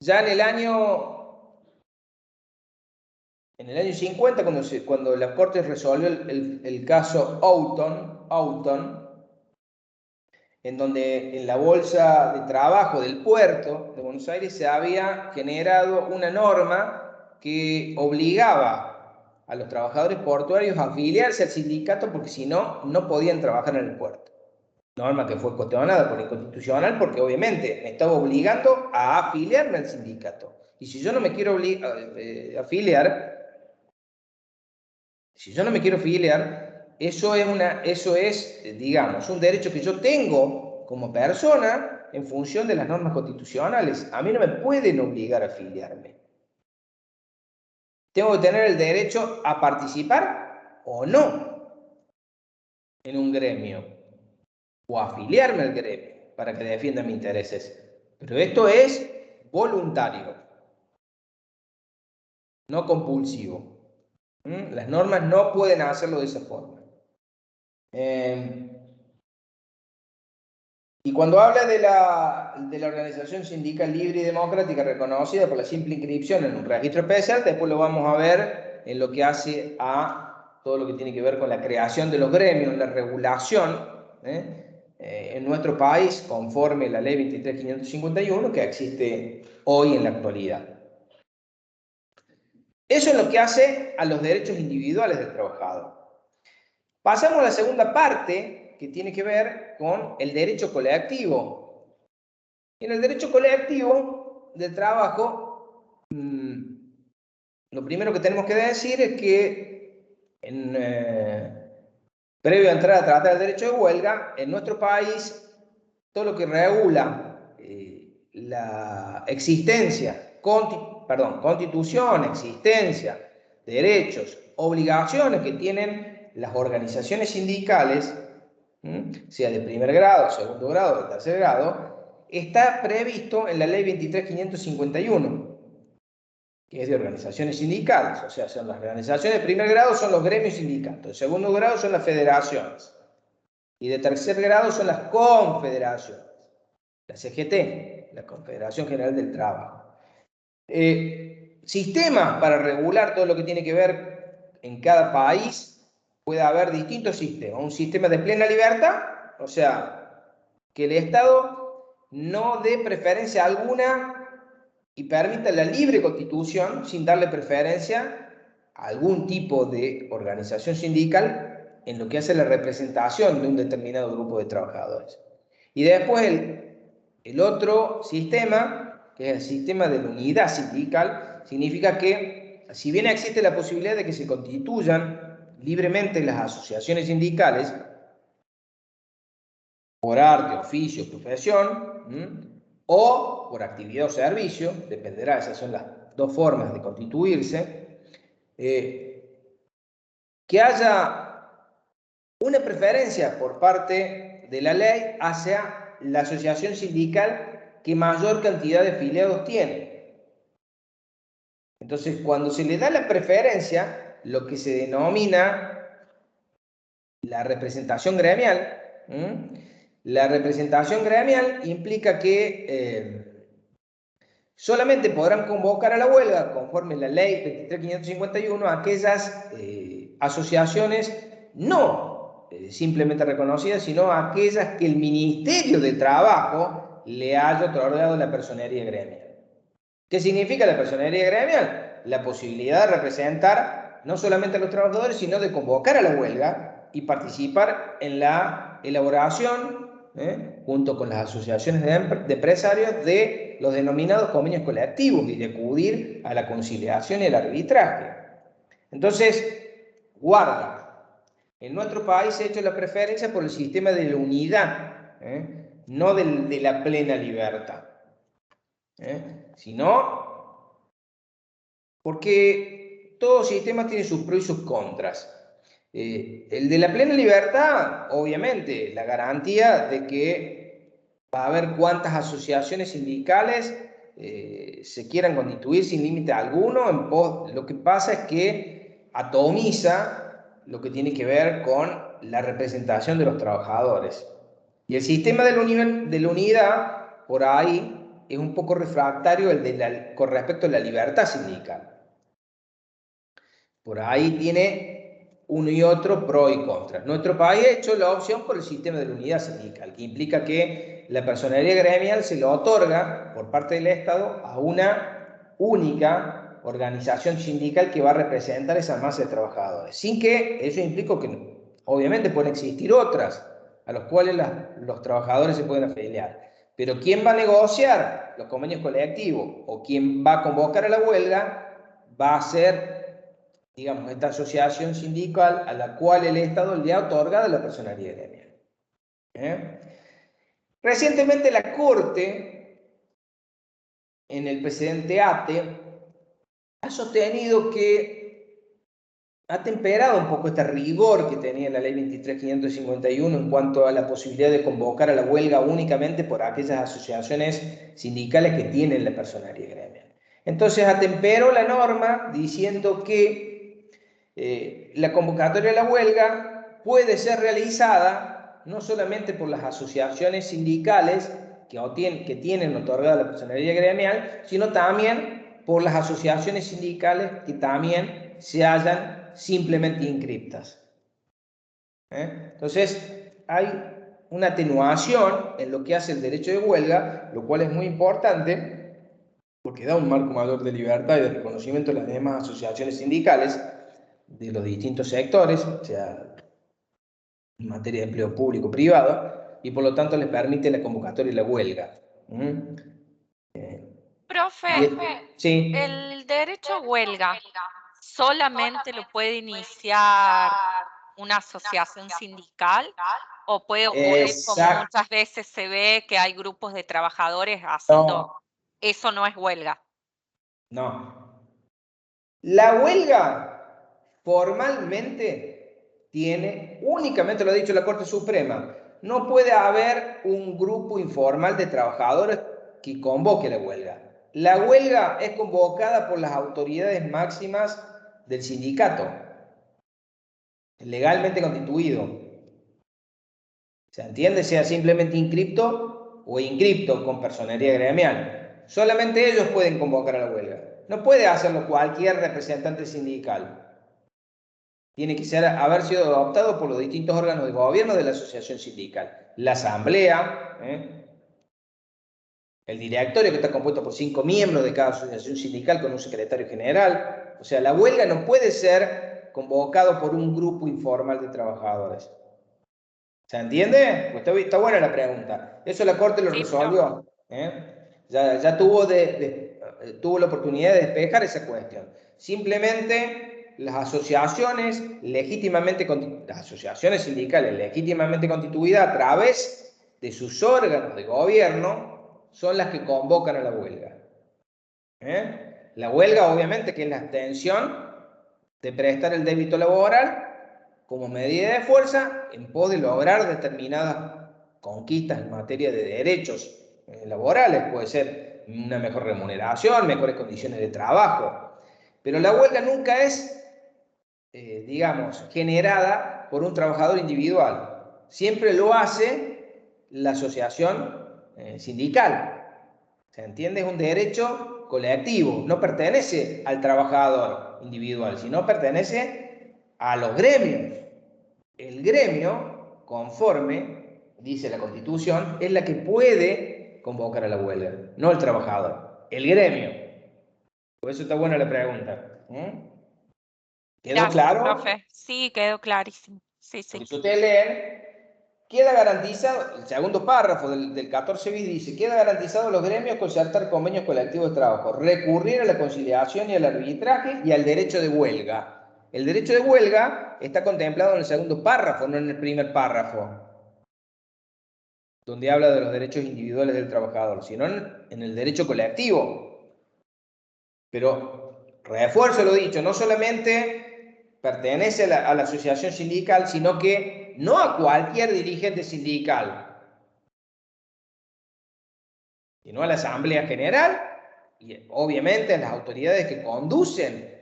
Ya en el año 50, cuando la Corte resolvió el caso Houghton, en donde en la bolsa de trabajo del puerto de Buenos Aires se había generado una norma que obligaba a los trabajadores portuarios a afiliarse al sindicato, porque si no, no podían trabajar en el puerto. Norma que fue cuestionada por inconstitucional, porque obviamente me estaba obligando a afiliarme al sindicato. Y si yo no me quiero afiliar, eso es, digamos, un derecho que yo tengo como persona en función de las normas constitucionales. A mí no me pueden obligar a afiliarme. Tengo que tener el derecho a participar o no en un gremio, o afiliarme al gremio para que defienda mis intereses. Pero esto es voluntario, no compulsivo. Las normas no pueden hacerlo de esa forma. Y cuando habla de la organización sindical libre y democrática reconocida por la simple inscripción en un registro especial, después lo vamos a ver en lo que hace a todo lo que tiene que ver con la creación de los gremios, la regulación en nuestro país, conforme la ley 23.551 que existe hoy en la actualidad. Eso es lo que hace a los derechos individuales del trabajador. Pasamos a la segunda parte, que tiene que ver con el derecho colectivo. En el derecho colectivo del trabajo, lo primero que tenemos que decir es que, previo a entrar a tratar el derecho de huelga, en nuestro país, todo lo que regula la existencia, constitución, existencia, derechos, obligaciones que tienen las organizaciones sindicales, sea de primer grado, segundo grado, de tercer grado, está previsto en la ley 23.551. que es de organizaciones sindicales, o sea, son las organizaciones de primer grado son los gremios sindicatos, de segundo grado son las federaciones, y de tercer grado son las confederaciones, la CGT, la Confederación General del Trabajo. Sistemas para regular todo lo que tiene que ver en cada país, puede haber distintos sistemas. Un sistema de plena libertad, o sea, que el Estado no dé preferencia alguna y permita la libre constitución sin darle preferencia a algún tipo de organización sindical en lo que hace la representación de un determinado grupo de trabajadores. Y después el otro sistema, que es el sistema de la unidad sindical, significa que si bien existe la posibilidad de que se constituyan libremente las asociaciones sindicales, por arte, oficio, profesión, o por actividad o servicio, dependerá, esas son las dos formas de constituirse, que haya una preferencia por parte de la ley hacia la asociación sindical que mayor cantidad de afiliados tiene. Entonces, cuando se le da la preferencia, lo que se denomina la representación gremial, la representación gremial implica que solamente podrán convocar a la huelga, conforme la ley 23.551, aquellas asociaciones no simplemente reconocidas, sino aquellas que el Ministerio de Trabajo le haya otorgado la personería gremial. ¿Qué significa la personería gremial? La posibilidad de representar no solamente a los trabajadores, sino de convocar a la huelga y participar en la elaboración, junto con las asociaciones de empresarios, de los denominados convenios colectivos y de acudir a la conciliación y el arbitraje. Entonces, guarda, en nuestro país se ha hecho la preferencia por el sistema de la unidad, no de la plena libertad, sino porque todo sistema tiene sus pros y sus contras. El de la plena libertad, obviamente, la garantía de que va a haber cuantas asociaciones sindicales se quieran constituir sin límite alguno. Lo que pasa es que atomiza lo que tiene que ver con la representación de los trabajadores. Y el sistema de la unidad, por ahí, es un poco refractario con respecto a la libertad sindical. Por ahí tiene uno y otro pro y contra. Nuestro país ha hecho la opción por el sistema de la unidad sindical, que implica que la personería gremial se lo otorga por parte del Estado a una única organización sindical que va a representar esa masa de trabajadores, sin que eso implique que obviamente pueden existir otras a las cuales los trabajadores se pueden afiliar. Pero ¿quién va a negociar los convenios colectivos o quién va a convocar a la huelga? Va a ser, digamos, esta asociación sindical a la cual el Estado le ha otorgado la personería gremial. Recientemente la Corte, en el precedente ATE, ha sostenido que ha temperado un poco este rigor que tenía la ley 23.551 en cuanto a la posibilidad de convocar a la huelga únicamente por aquellas asociaciones sindicales que tienen la personería gremial. Entonces atemperó la norma diciendo que la convocatoria a la huelga puede ser realizada no solamente por las asociaciones sindicales que tienen otorgada la personería gremial, sino también por las asociaciones sindicales que también se hallan simplemente inscriptas. Entonces, hay una atenuación en lo que hace el derecho de huelga, lo cual es muy importante porque da un marco mayor de libertad y de reconocimiento de las demás asociaciones sindicales de los distintos sectores, o sea, en materia de empleo público privado, y por lo tanto les permite la convocatoria y la huelga. Profe, Sí. el derecho a huelga solamente lo puede iniciar una asociación sindical o puede ocurrir como muchas veces se ve que hay grupos de trabajadores haciendo, eso no es huelga. No. La huelga formalmente tiene, únicamente lo ha dicho la Corte Suprema, no puede haber un grupo informal de trabajadores que convoque la huelga. La huelga es convocada por las autoridades máximas del sindicato, legalmente constituido. ¿Se entiende? Sea simplemente inscripto o inscripto con personería gremial. Solamente ellos pueden convocar a la huelga. No puede hacerlo cualquier representante sindical. Tiene que haber sido adoptado por los distintos órganos de gobierno de la asociación sindical. La asamblea, el directorio, que está compuesto por 5 miembros de cada asociación sindical con un secretario general. O sea, la huelga no puede ser convocado por un grupo informal de trabajadores. ¿Se entiende? Pues está buena la pregunta. Eso la Corte lo resolvió. Ya tuvo la oportunidad de despejar esa cuestión. Simplemente las asociaciones sindicales legítimamente constituidas a través de sus órganos de gobierno son las que convocan a la huelga. La huelga, obviamente, que es la extensión de prestar el débito laboral como medida de fuerza en pos de lograr determinadas conquistas en materia de derechos laborales. Puede ser una mejor remuneración, mejores condiciones de trabajo. Pero la huelga nunca es, digamos, generada por un trabajador individual. Siempre lo hace la asociación sindical. ¿Se entiende? Es un derecho colectivo. No pertenece al trabajador individual, sino pertenece a los gremios. El gremio, conforme dice la Constitución, es la que puede convocar a la huelga, no el trabajador, el gremio. Por eso está buena la pregunta. ¿Quedó Gracias, claro? profe. Sí, quedó clarísimo. Sí, sí. Porque si ustedes leen, queda garantizado, el segundo párrafo del 14 bis dice, queda garantizado a los gremios concertar convenios colectivos de trabajo, recurrir a la conciliación y al arbitraje y al derecho de huelga. El derecho de huelga está contemplado en el segundo párrafo, no en el primer párrafo, donde habla de los derechos individuales del trabajador, sino en el derecho colectivo. Pero, refuerzo lo dicho, no solamente pertenece a la asociación sindical, sino que no a cualquier dirigente sindical, sino a la Asamblea General y obviamente a las autoridades que conducen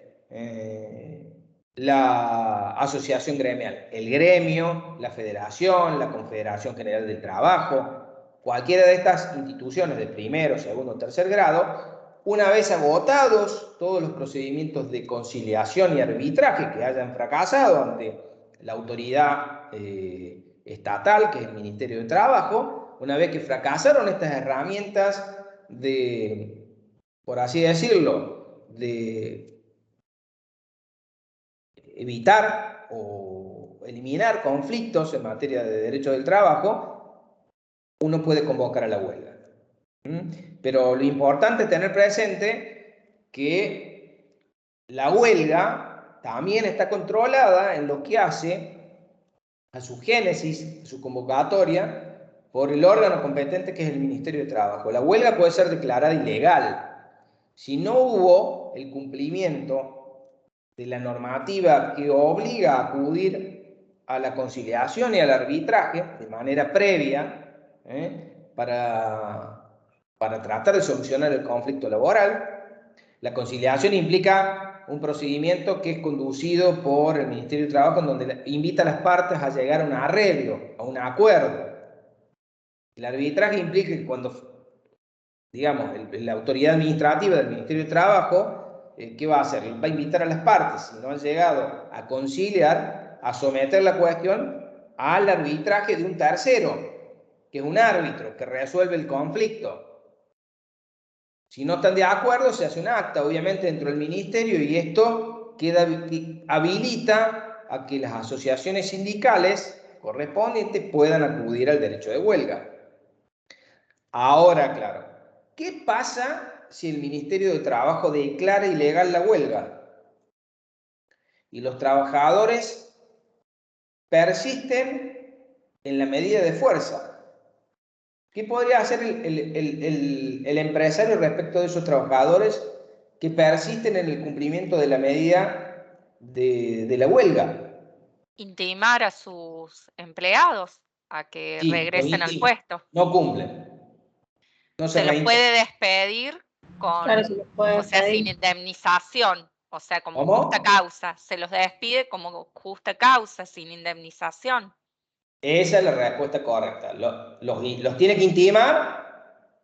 la asociación gremial, el gremio, la federación, la Confederación General del Trabajo, cualquiera de estas instituciones de primero, segundo o tercer grado, una vez agotados todos los procedimientos de conciliación y arbitraje que hayan fracasado ante la autoridad estatal, que es el Ministerio de Trabajo, una vez que fracasaron estas herramientas de, por así decirlo, de evitar o eliminar conflictos en materia de derecho del trabajo, uno puede convocar a la huelga. Pero lo importante es tener presente que la huelga también está controlada en lo que hace a su génesis, a su convocatoria, por el órgano competente que es el Ministerio de Trabajo. La huelga puede ser declarada ilegal si no hubo el cumplimiento de la normativa que obliga a acudir a la conciliación y al arbitraje de manera previa para tratar de solucionar el conflicto laboral. La conciliación implica un procedimiento que es conducido por el Ministerio de Trabajo en donde invita a las partes a llegar a un arreglo, a un acuerdo. El arbitraje implica que cuando, digamos, la autoridad administrativa del Ministerio de Trabajo, ¿qué va a hacer? Va a invitar a las partes, si no han llegado a conciliar, a someter la cuestión al arbitraje de un tercero, que es un árbitro que resuelve el conflicto. Si no están de acuerdo, se hace un acta, obviamente, dentro del ministerio y esto habilita a que las asociaciones sindicales correspondientes puedan acudir al derecho de huelga. Ahora, claro, ¿qué pasa si el Ministerio de Trabajo declara ilegal la huelga y los trabajadores persisten en la medida de fuerza? ¿Qué podría hacer el empresario respecto de esos trabajadores que persisten en el cumplimiento de la medida de la huelga? Intimar a sus empleados a que Sí, lo regresen al intima. puesto. No cumplen. No se Se los puede reintegran. despedir Claro, se los puede o sea, sin despedir. indemnización, o sea, como justa ¿Cómo? causa. Se los despide como justa causa, sin indemnización. Esa es la respuesta correcta. Los tiene que intimar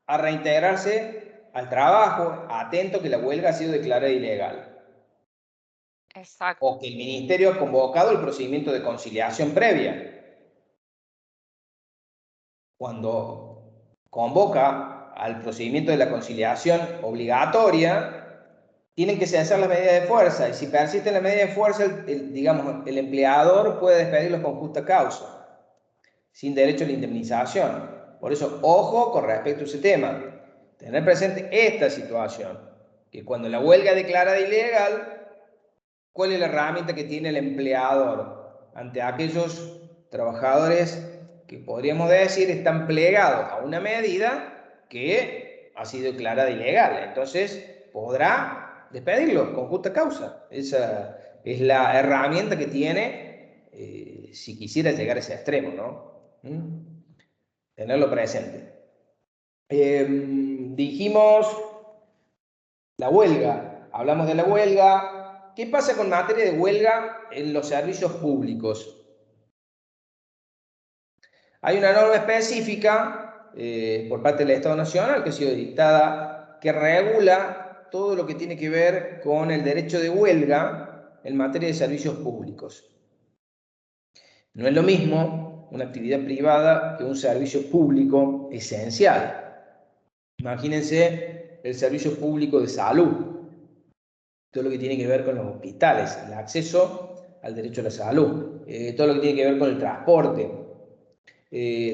a reintegrarse al trabajo, atento que la huelga ha sido declarada ilegal. Exacto. O que el ministerio ha convocado el procedimiento de conciliación previa. Cuando convoca al procedimiento de la conciliación obligatoria, tienen que cesar las medidas de fuerza, y si persiste la medida de fuerza, digamos, el empleador puede despedirlos con justa causa, sin derecho a la indemnización. Por eso, ojo con respecto a ese tema. Tener presente esta situación, que cuando la huelga es declarada ilegal, ¿cuál es la herramienta que tiene el empleador ante aquellos trabajadores que podríamos decir están plegados a una medida que ha sido declarada ilegal? Entonces, podrá despedirlos con justa causa. Esa es la herramienta que tiene si quisiera llegar a ese extremo, ¿no? Tenerlo presente. Dijimos la huelga, hablamos de la huelga. ¿Qué pasa con materia de huelga en los servicios públicos? Hay una norma específica por parte del Estado Nacional que ha sido dictada que regula todo lo que tiene que ver con el derecho de huelga en materia de servicios públicos. No es lo mismo una actividad privada que un servicio público esencial. Imagínense el servicio público de salud, todo lo que tiene que ver con los hospitales, el acceso al derecho a la salud, todo lo que tiene que ver con el transporte,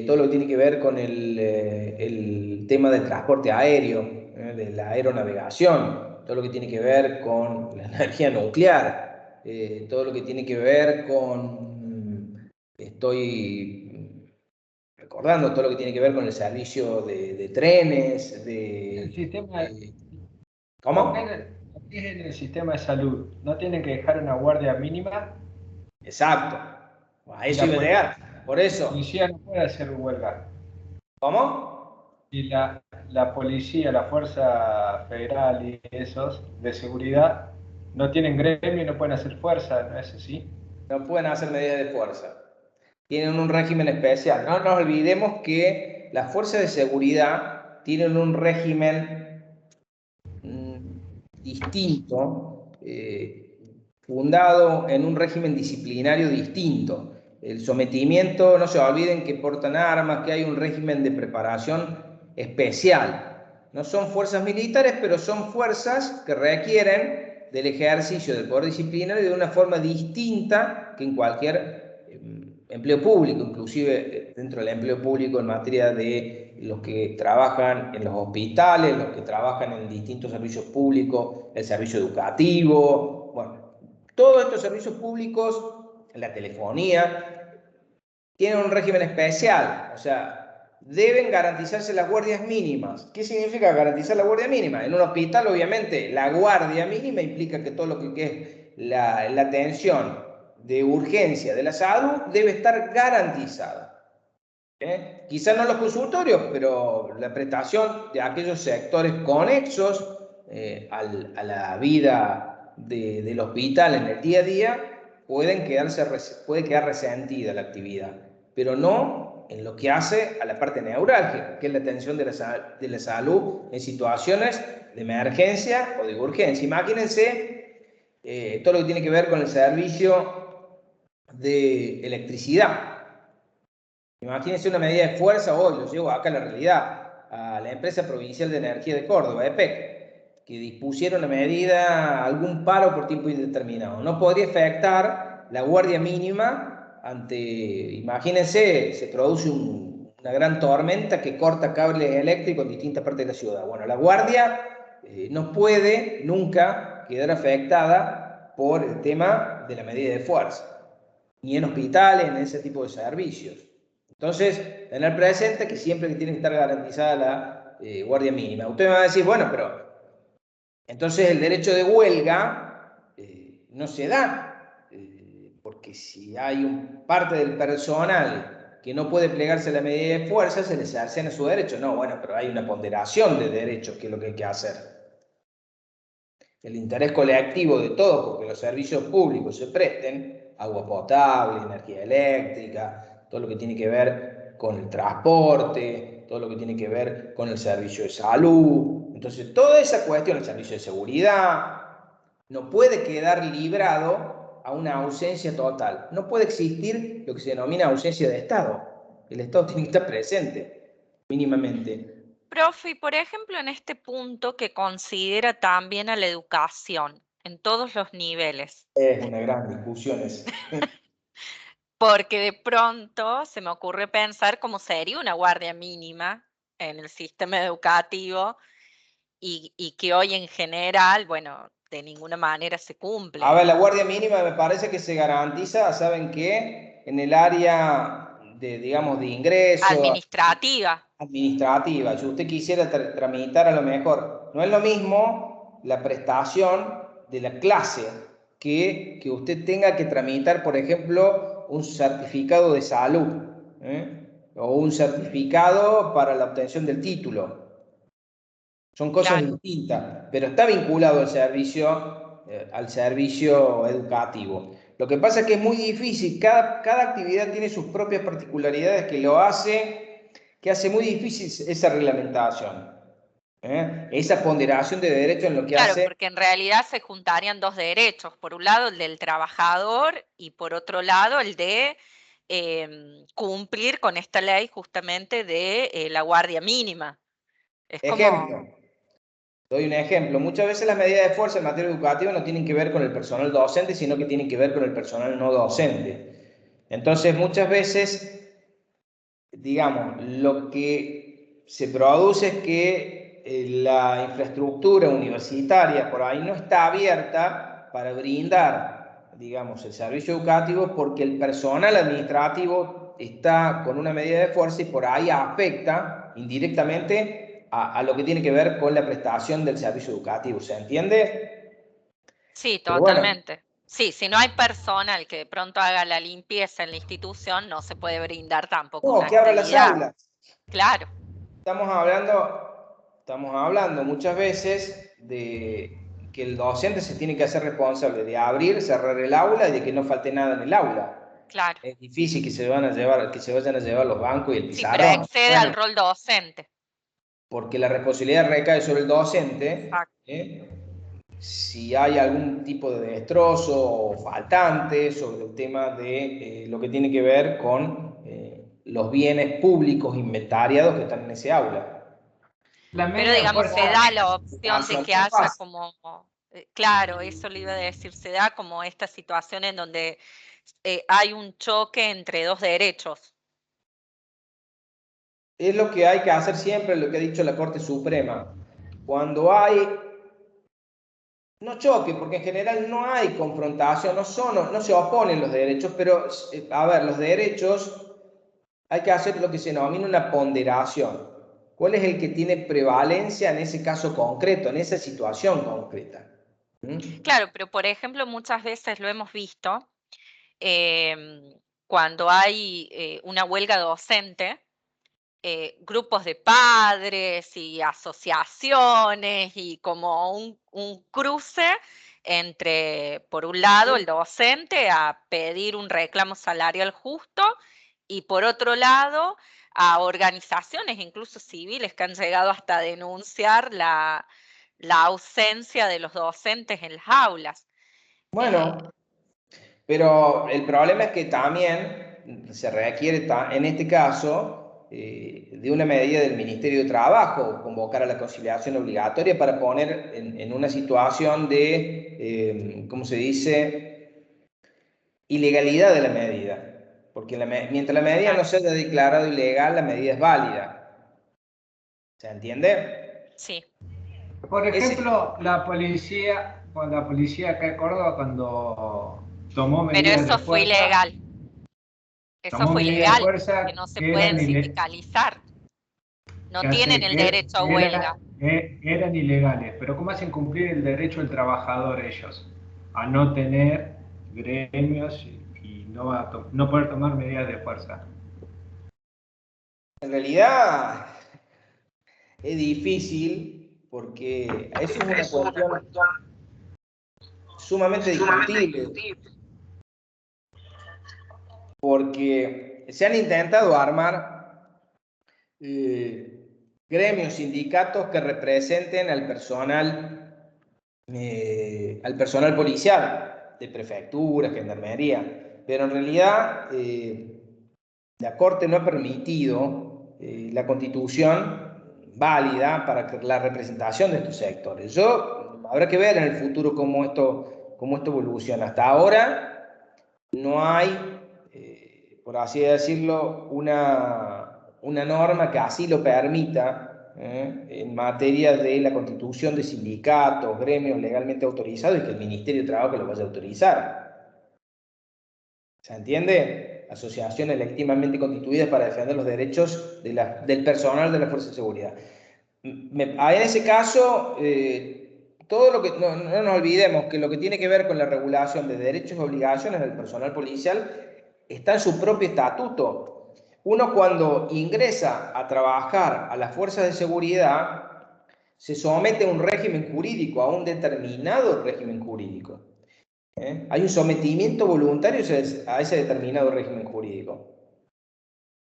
todo lo que tiene que ver con el tema del transporte aéreo, de la aeronavegación, todo lo que tiene que ver con la energía nuclear, todo lo que tiene que ver con, estoy recordando, todo lo que tiene que ver con el servicio de trenes, El sistema, ¿cómo? lo que es en el sistema de salud, ¿no tienen que dejar una guardia mínima? Exacto, a eso La iba a llegar, por eso. La policía no puede hacer huelga. ¿Cómo? Y la policía, la Fuerza Federal y esos de seguridad no tienen gremio y no pueden hacer fuerza, ¿no es así? No pueden hacer medidas de fuerza. Tienen un régimen especial. No nos olvidemos que las fuerzas de seguridad tienen un régimen distinto, fundado en un régimen disciplinario distinto. El sometimiento, no se olviden que portan armas, que hay un régimen de preparación especial. No son fuerzas militares, pero son fuerzas que requieren del ejercicio del poder disciplinario de una forma distinta que en cualquier empleo público, inclusive dentro del empleo público en materia de los que trabajan en los hospitales, los que trabajan en distintos servicios públicos, el servicio educativo, bueno, todos estos servicios públicos, la telefonía, tienen un régimen especial, o sea, deben garantizarse las guardias mínimas. ¿Qué significa garantizar la guardia mínima? En un hospital, obviamente, la guardia mínima implica que todo lo que es la atención de urgencia de la salud debe estar garantizada. Quizás no los consultorios, pero la prestación de aquellos sectores conexos a la vida del hospital en el día a día puede quedar resentida la actividad, pero no en lo que hace a la parte neurálgica, que es la atención de la salud en situaciones de emergencia o de urgencia. Imagínense todo lo que tiene que ver con el servicio de electricidad. Imagínense una medida de fuerza, hoy lo llevo acá a la realidad, a la empresa provincial de energía de Córdoba, EPEC, que pusieron una medida, algún paro por tiempo indeterminado. No podría afectar la guardia mínima ante, imagínense, se produce una gran tormenta que corta cables eléctricos en distintas partes de la ciudad. Bueno, la guardia no puede nunca quedar afectada por el tema de la medida de fuerza, ni en hospitales, ni en ese tipo de servicios. Entonces, tener presente que siempre tiene que estar garantizada la guardia mínima. Usted me va a decir, bueno, pero entonces el derecho de huelga no se da, porque si hay parte del personal que no puede plegarse a la medida de fuerza, se le cercena su derecho. No, bueno, pero hay una ponderación de derechos, que es lo que hay que hacer. el interés colectivo de todos, porque los servicios públicos se presten, agua potable, energía eléctrica, todo lo que tiene que ver con el transporte, todo lo que tiene que ver con el servicio de salud. Entonces, toda esa cuestión, el servicio de seguridad, no puede quedar librado a una ausencia total. No puede existir lo que se denomina ausencia de Estado. El Estado tiene que estar presente, mínimamente. Profe, y por ejemplo, en este punto que considera también a la educación en todos los niveles, Es una gran discusión esa. porque de pronto se me ocurre pensar cómo sería una guardia mínima en el sistema educativo y que hoy en general, bueno, de ninguna manera se A cumple. ver, la guardia mínima me parece que se garantiza, ¿saben qué? En el área de, digamos, de ingreso Administrativa, administrativa. Si usted quisiera tramitar a lo mejor, no es lo mismo la prestación de la clase que usted tenga que tramitar, por ejemplo, un certificado de salud, o un certificado para la obtención del título. Son cosas claro. distintas, pero está vinculado al servicio educativo. Lo que pasa es que es muy difícil, cada actividad tiene sus propias particularidades que hace muy difícil esa reglamentación, esa ponderación de derechos en lo que Claro, hace. porque en realidad se juntarían dos derechos, por un lado el del trabajador y por otro lado el de cumplir con esta ley justamente de la guardia mínima. Es como, Ejemplo, doy un ejemplo. Muchas veces las medidas de fuerza en materia educativa no tienen que ver con el personal docente, sino que tienen que ver con el personal no docente. Entonces, muchas veces, digamos, lo que se produce es que la infraestructura universitaria por ahí no está abierta para brindar, digamos, el servicio educativo porque el personal administrativo está con una medida de fuerza y por ahí afecta indirectamente a lo que tiene que ver con la prestación del servicio educativo. ¿Se entiende? sí, Pero bueno, totalmente. Sí, si no hay personal que de pronto haga la limpieza en la institución, no se puede brindar tampoco no, una que abra las actividad. aulas. Claro, Estamos hablando muchas veces de que el docente se tiene que hacer responsable de abrir, cerrar el aula y de que no falte nada en el aula. claro. Es difícil que se vayan a llevar los bancos y el Sí, pero pizarrón. excede al Bueno, rol docente. porque la responsabilidad recae sobre el docente, Exacto. si hay algún tipo de destrozo o faltante sobre el tema de lo que tiene que ver con los bienes públicos inventariados que están en ese aula. La Pero media digamos, se fuerza, da la opción de que No haya pasa. como, claro, eso le iba a decir, se da como esta situación en donde hay un choque entre dos derechos. Es lo que hay que hacer siempre, lo que ha dicho la Corte Suprema. Cuando hay, no choque, porque en general no hay confrontación, no se oponen los derechos, pero a ver, los derechos hay que hacer lo que se denomina una ponderación. ¿Cuál es el que tiene prevalencia en ese caso concreto, en esa situación concreta? Claro, pero por ejemplo, muchas veces lo hemos visto cuando hay una huelga docente, grupos de padres y asociaciones y como un cruce entre, por un lado, el docente a pedir un reclamo salarial justo y por otro lado, a organizaciones, incluso civiles, que han llegado hasta a denunciar la ausencia de los docentes en las aulas. Bueno, pero el problema es que también se requiere, en este caso, de una medida del Ministerio de Trabajo, convocar a la conciliación obligatoria para poner en una situación de, ¿cómo se dice?, ilegalidad de la medida. Porque mientras la medida no Claro, se haya declarado ilegal, la medida es válida. ¿Se entiende? sí. por Ese, ejemplo, la policía acá de Córdoba cuando tomó Pero medidas de eso tomó fue medidas de ilegal, que fuerza no se que pueden sindicalizar, no tienen el derecho a huelga. eran ilegales. Pero ¿cómo hacen cumplir el derecho del trabajador ellos? A no tener gremios y no poder tomar medidas de fuerza. en realidad es difícil porque eso es una cuestión. sumamente discutibles, porque se han intentado armar gremios, sindicatos que representen al personal policial, de prefectura, gendarmería, pero en realidad la Corte no ha permitido la Constitución válida para la representación de estos sectores. Habrá que ver en el futuro cómo esto evoluciona. Hasta ahora no hay, por así decirlo, una norma que así lo permita en materia de la constitución de sindicatos, gremios legalmente autorizados y que el Ministerio de Trabajo lo vaya a autorizar. ¿Se entiende? Asociaciones legítimamente constituidas para defender los derechos del personal de la Fuerza de Seguridad. En ese caso, todo lo que no nos olvidemos que lo que tiene que ver con la regulación de derechos y obligaciones del personal policial está en su propio estatuto. Uno cuando ingresa a trabajar a las fuerzas de seguridad se somete a un régimen jurídico, a un determinado régimen jurídico. Hay un sometimiento voluntario a ese determinado régimen jurídico.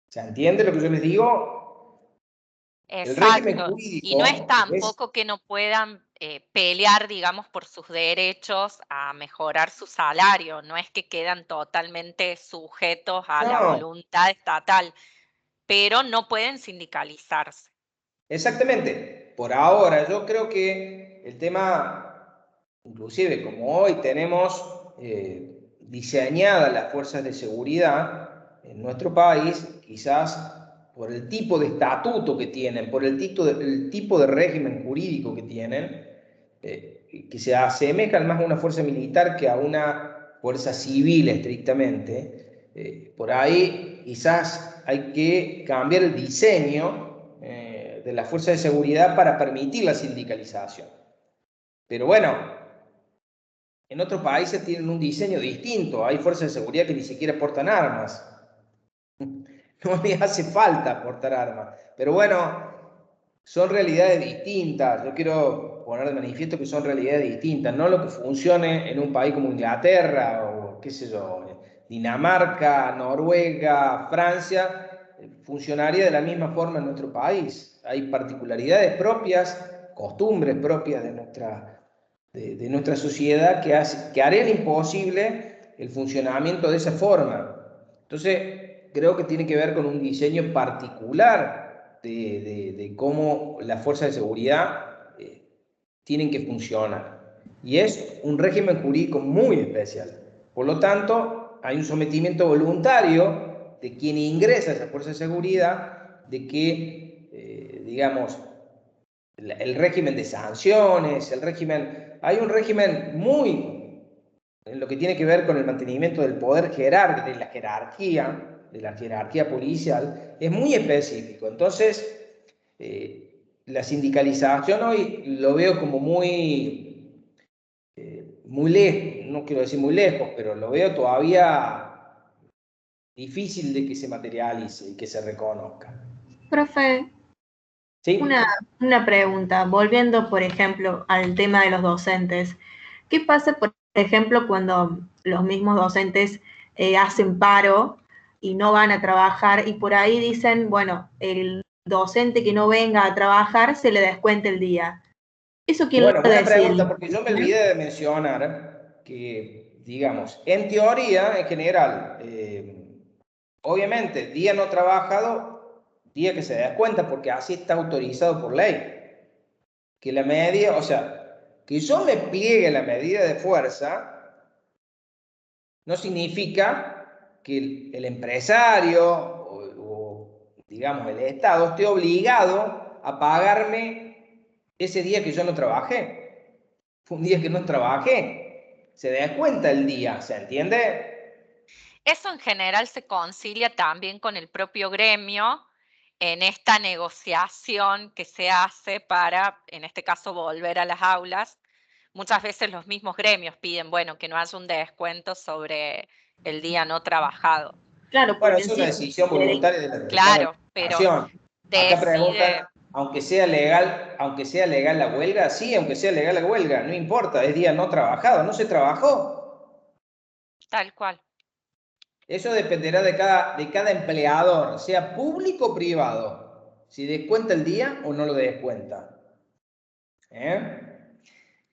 ¿Se entiende lo que yo les digo? Exacto, y no es tampoco que no puedan pelear, digamos, por sus derechos a mejorar su salario, no es que quedan totalmente sujetos a la voluntad estatal, pero no pueden sindicalizarse. Exactamente, por ahora yo creo que el tema, inclusive como hoy tenemos diseñadas las fuerzas de seguridad en nuestro país, quizás por el tipo de estatuto que tienen, por el tipo de régimen jurídico que tienen, que se asemejan más a una fuerza militar que a una fuerza civil estrictamente, por ahí quizás hay que cambiar el diseño de la fuerza de seguridad para permitir la sindicalización. Pero bueno, en otros países tienen un diseño distinto, hay fuerzas de seguridad que ni siquiera portan armas. No les hace falta portar armas. Pero bueno, son realidades distintas. Yo quiero poner de manifiesto que son realidades distintas. No lo que funcione en un país como Inglaterra o qué sé yo, Dinamarca, Noruega, Francia, funcionaría de la misma forma en nuestro país. Hay particularidades propias, costumbres propias de nuestra sociedad que harían imposible el funcionamiento de esa forma. Entonces, creo que tiene que ver con un diseño particular de cómo las fuerzas de seguridad tienen que funcionar. Y es un régimen jurídico muy especial. Por lo tanto, hay un sometimiento voluntario de quien ingresa a esa fuerza de seguridad, de que, digamos, el régimen de sanciones, hay un régimen muy en lo que tiene que ver con el mantenimiento del poder jerárquico, de la jerarquía policial, es muy específico. Entonces, la sindicalización hoy lo veo como muy lejos, no quiero decir muy lejos, pero lo veo todavía difícil de que se materialice y que se reconozca. Profe, ¿Sí? Una pregunta, volviendo por ejemplo al tema de los docentes. ¿Qué pasa, por ejemplo, cuando los mismos docentes hacen paro y no van a trabajar y por ahí dicen, bueno, el docente que no venga a trabajar se le descuenta el día? ¿Eso quién lo decide? Buena pregunta, porque yo me olvidé de mencionar que, digamos, en teoría, en general, obviamente, día no trabajado, día que se descuenta, porque así está autorizado por ley. Que la medida, o sea, que yo me pliegue la medida de fuerza, no significa que el empresario o, digamos, el Estado esté obligado a pagarme ese día que yo no trabajé. Fue un día que no trabajé. Se descuenta el día, ¿se entiende? Eso en general se concilia también con el propio gremio en esta negociación que se hace para, en este caso, volver a las aulas. Muchas veces los mismos gremios piden, bueno, que no haya un descuento sobre el día no trabajado. Claro, bueno, es una decisión voluntaria de la Claro, pero Acá preguntan, aunque sea legal la huelga, sí, aunque sea legal la huelga, no importa, es día no trabajado, no se trabajó. Tal cual. Eso dependerá de cada empleador, sea público o privado, si descuenta el día o no lo descuenta.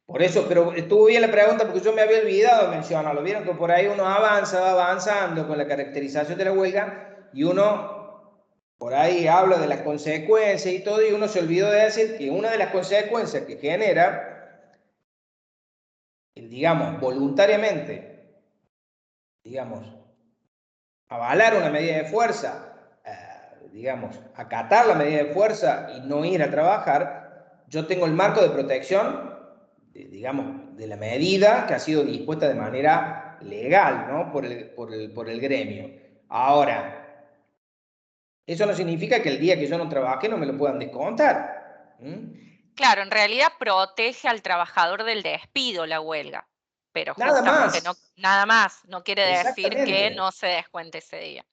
Por eso, pero estuvo bien la pregunta porque yo me había olvidado de mencionarlo. Vieron que por ahí uno va avanzando con la caracterización de la huelga y uno por ahí habla de las consecuencias y todo, y uno se olvidó de decir que una de las consecuencias que genera, digamos, voluntariamente, digamos, avalar una medida de fuerza, digamos, acatar la medida de fuerza y no ir a trabajar, yo tengo el marco de protección, digamos, de la medida que ha sido dispuesta de manera legal, ¿no? por el gremio. Ahora, eso no significa que el día que yo no trabaje no me lo puedan descontar. Claro, en realidad protege al trabajador del despido la huelga, pero Nada justamente no, más. nada más, no quiere decir que Exactamente. no se descuente ese día.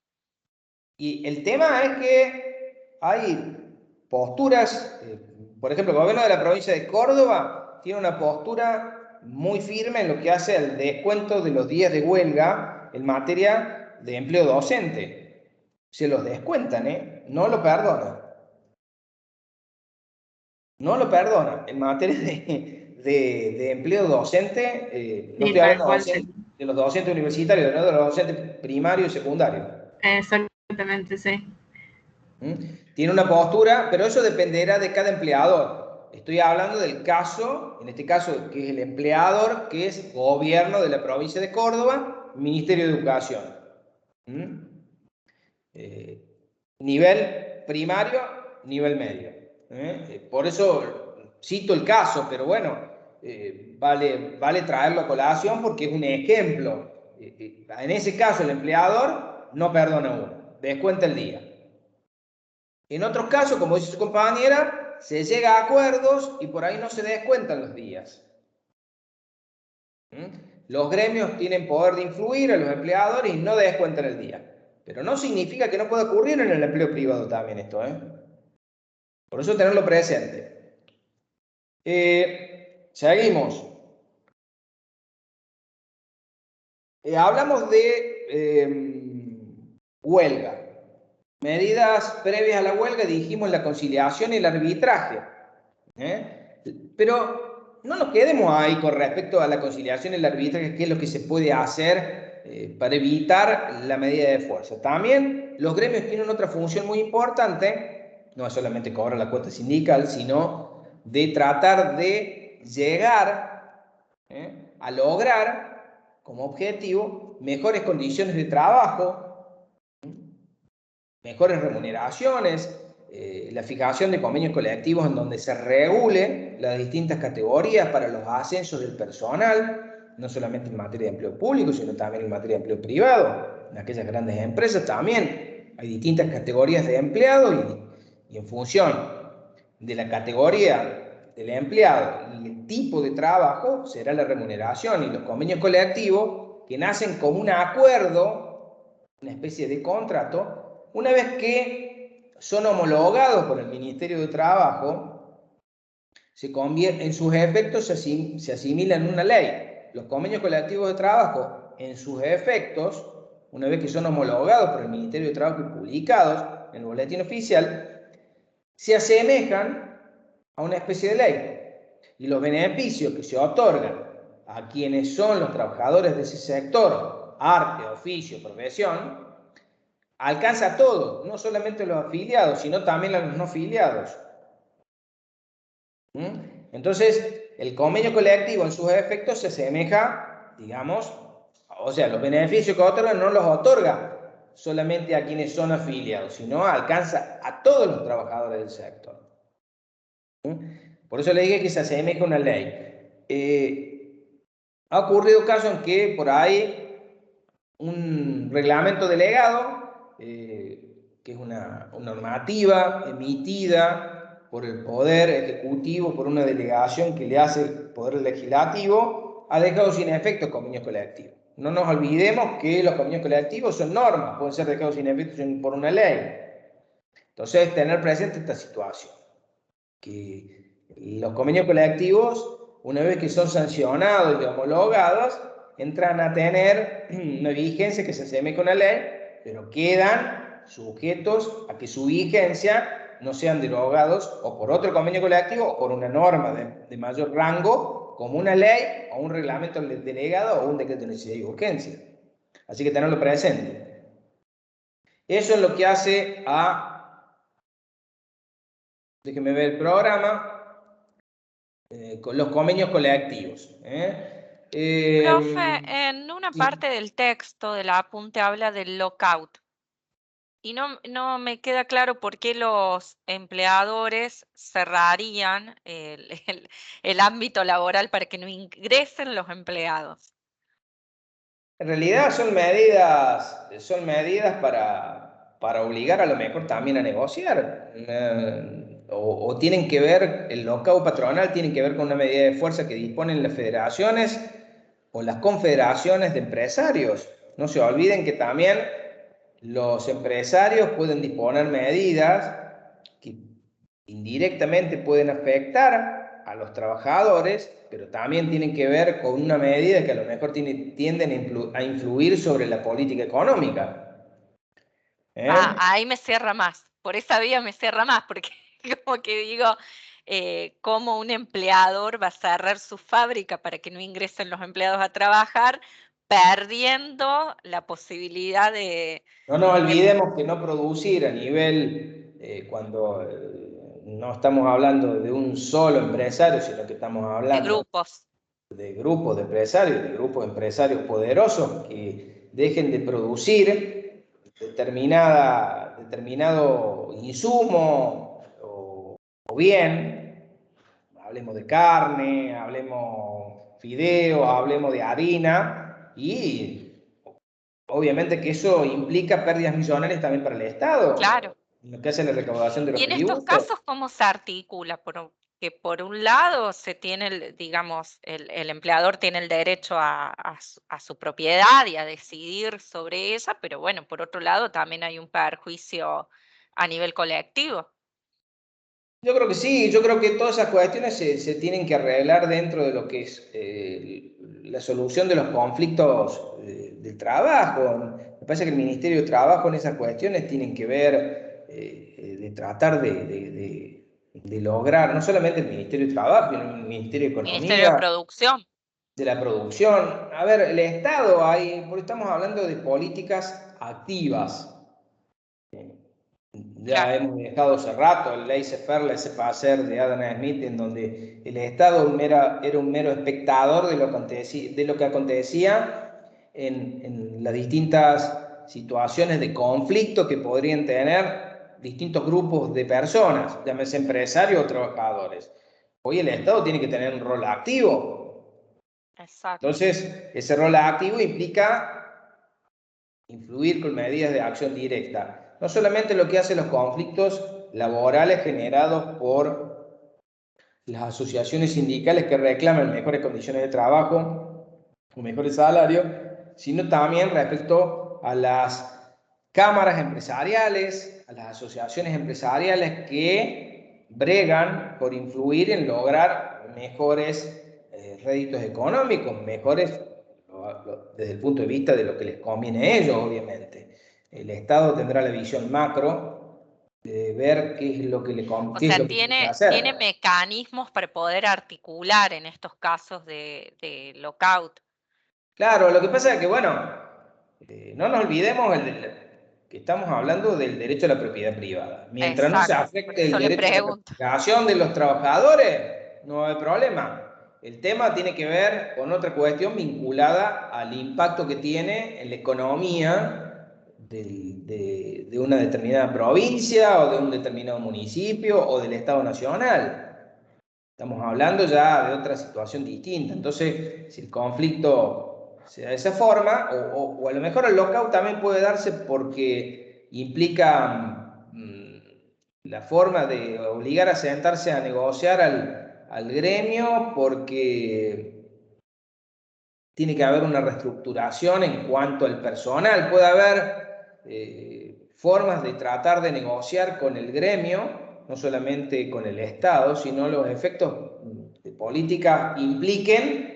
Y el tema es que hay posturas, por ejemplo, el gobierno de la provincia de Córdoba tiene una postura muy firme en lo que hace al descuento de los días de huelga en materia de empleo docente. Se los descuentan, no lo perdonan. No lo perdonan. En materia de empleo docente, no Sí, estoy tal hablando cual. de los docentes universitarios, no de los docentes primarios y secundarios. Exactamente, sí. Tiene una postura, pero eso dependerá de cada empleador. Estoy hablando del caso, en este caso, que es el empleador, que es gobierno de la provincia de Córdoba, Ministerio de Educación. Nivel primario, nivel medio. Por eso cito el caso, pero bueno, vale traerlo a colación porque es un ejemplo. En ese caso, el empleador no perdona uno, descuenta el día. En otros casos, como dice su compañera, se llega a acuerdos y por ahí no se descuentan los días. Los gremios tienen poder de influir a los empleadores y no descuentan el día. Pero no significa que no pueda ocurrir en el empleo privado también esto, Por eso tenerlo presente. Seguimos. Hablamos de huelga. Medidas previas a la huelga, dijimos la conciliación y el arbitraje. Pero no nos quedemos ahí con respecto a la conciliación y el arbitraje, qué es lo que se puede hacer para evitar la medida de fuerza. También los gremios tienen otra función muy importante, no es solamente cobrar la cuota sindical, sino de tratar de llegar a lograr como objetivo mejores condiciones de trabajo, mejores remuneraciones, la fijación de convenios colectivos en donde se regulen las distintas categorías para los ascensos del personal, no solamente en materia de empleo público, sino también en materia de empleo privado. En aquellas grandes empresas también hay distintas categorías de empleados y en función de la categoría del empleado y el tipo de trabajo será la remuneración, y los convenios colectivos que nacen como un acuerdo, una especie de contrato, una vez que son homologados por el Ministerio de Trabajo, en sus efectos se asimilan en una ley. Los convenios colectivos de trabajo, en sus efectos, una vez que son homologados por el Ministerio de Trabajo y publicados en el boletín oficial, se asemejan a una especie de ley. Y los beneficios que se otorgan a quienes son los trabajadores de ese sector, arte, oficio, profesión, alcanza a todos, no solamente a los afiliados, sino también a los no afiliados. Entonces, el convenio colectivo en sus efectos se asemeja, digamos, o sea, los beneficios que otorgan no los otorga solamente a quienes son afiliados, sino alcanza a todos los trabajadores del sector. Por eso le dije que se asemeja a una ley. Ha ocurrido casos en que por ahí un reglamento delegado, que es una normativa emitida por el Poder Ejecutivo, por una delegación que le hace el Poder Legislativo, ha dejado sin efecto convenios colectivos. No nos olvidemos que los convenios colectivos son normas, pueden ser dejados sin efecto por una ley. Entonces, tener presente esta situación. que los convenios colectivos, una vez que son sancionados y homologados, entran a tener una vigencia que se asemeja con la ley, pero quedan sujetos a que su vigencia no sean derogados o por otro convenio colectivo o por una norma de mayor rango, como una ley o un reglamento delegado o un decreto de necesidad y urgencia. Así que tenerlo presente. Eso es lo que hace a, déjenme ver el programa, con los convenios colectivos. Profe, en una Sí. parte del texto del apunte habla del lockout. Y no me queda claro por qué los empleadores cerrarían el ámbito laboral para que no ingresen los empleados. En realidad son medidas para obligar a lo mejor también a negociar. O tienen que ver, el lockout patronal tiene que ver con una medida de fuerza que disponen las federaciones o las confederaciones de empresarios. No se olviden que también los empresarios pueden disponer medidas que indirectamente pueden afectar a los trabajadores, pero también tienen que ver con una medida que a lo mejor tienden a influir sobre la política económica. Ahí me cierra más, por esa vía me cierra más, porque como que digo, cómo un empleador va a cerrar su fábrica para que no ingresen los empleados a trabajar, perdiendo la posibilidad de... No nos olvidemos que no producir a nivel, cuando no estamos hablando de un solo empresario, sino que estamos hablando de grupos de empresarios poderosos que dejen de producir determinado insumo o bien, hablemos de carne, hablemos fideos, hablemos de harina, y obviamente que eso implica pérdidas millonarias también para el Estado. Claro. Lo que hace la recaudación de los Y en tributos. estos casos, ¿cómo se articula? Que por un lado se tiene, digamos, el empleador tiene el derecho a su propiedad y a decidir sobre ella, pero bueno, por otro lado también hay un perjuicio a nivel colectivo. Yo creo que sí, yo creo que todas esas cuestiones se tienen que arreglar dentro de lo que es la solución de los conflictos del trabajo. Me parece que el Ministerio de Trabajo en esas cuestiones tienen que ver de tratar de lograr, no solamente el Ministerio de Trabajo, sino el Ministerio de Economía. Ministerio de Producción. De la producción. A ver, el Estado, porque estamos hablando de políticas activas. Ya Claro. hemos dejado hace rato el laissez-faire, laissez-passer de Adam Smith, en donde el Estado era un mero espectador de lo que acontecía en las distintas situaciones de conflicto que podrían tener distintos grupos de personas, llámese empresarios o trabajadores. Hoy el Estado tiene que tener un rol activo. Exacto. Entonces, ese rol activo implica influir con medidas de acción directa. No solamente lo que hacen los conflictos laborales generados por las asociaciones sindicales que reclaman mejores condiciones de trabajo o mejores salarios, sino también respecto a las cámaras empresariales, a las asociaciones empresariales que bregan por influir en lograr mejores réditos económicos, mejores desde el punto de vista de lo que les conviene a ellos, obviamente. El Estado tendrá la visión macro de ver qué es lo que le conviene. O sea, tiene mecanismos para poder articular en estos casos de lockout. Claro, lo que pasa es que, bueno, no nos olvidemos que estamos hablando del derecho a la propiedad privada. Mientras no se afecte el derecho a la recuperación de los trabajadores, no hay problema. El tema tiene que ver con otra cuestión vinculada al impacto que tiene en la economía de una determinada provincia o de un determinado municipio o del Estado Nacional. Estamos hablando ya de otra situación distinta. Entonces, si el conflicto se da de esa forma, o a lo mejor el lockout también puede darse porque implica la forma de obligar a sentarse a negociar al gremio, porque tiene que haber una reestructuración en cuanto al personal. Puede haber formas de tratar de negociar con el gremio no solamente con el Estado, sino los efectos de política impliquen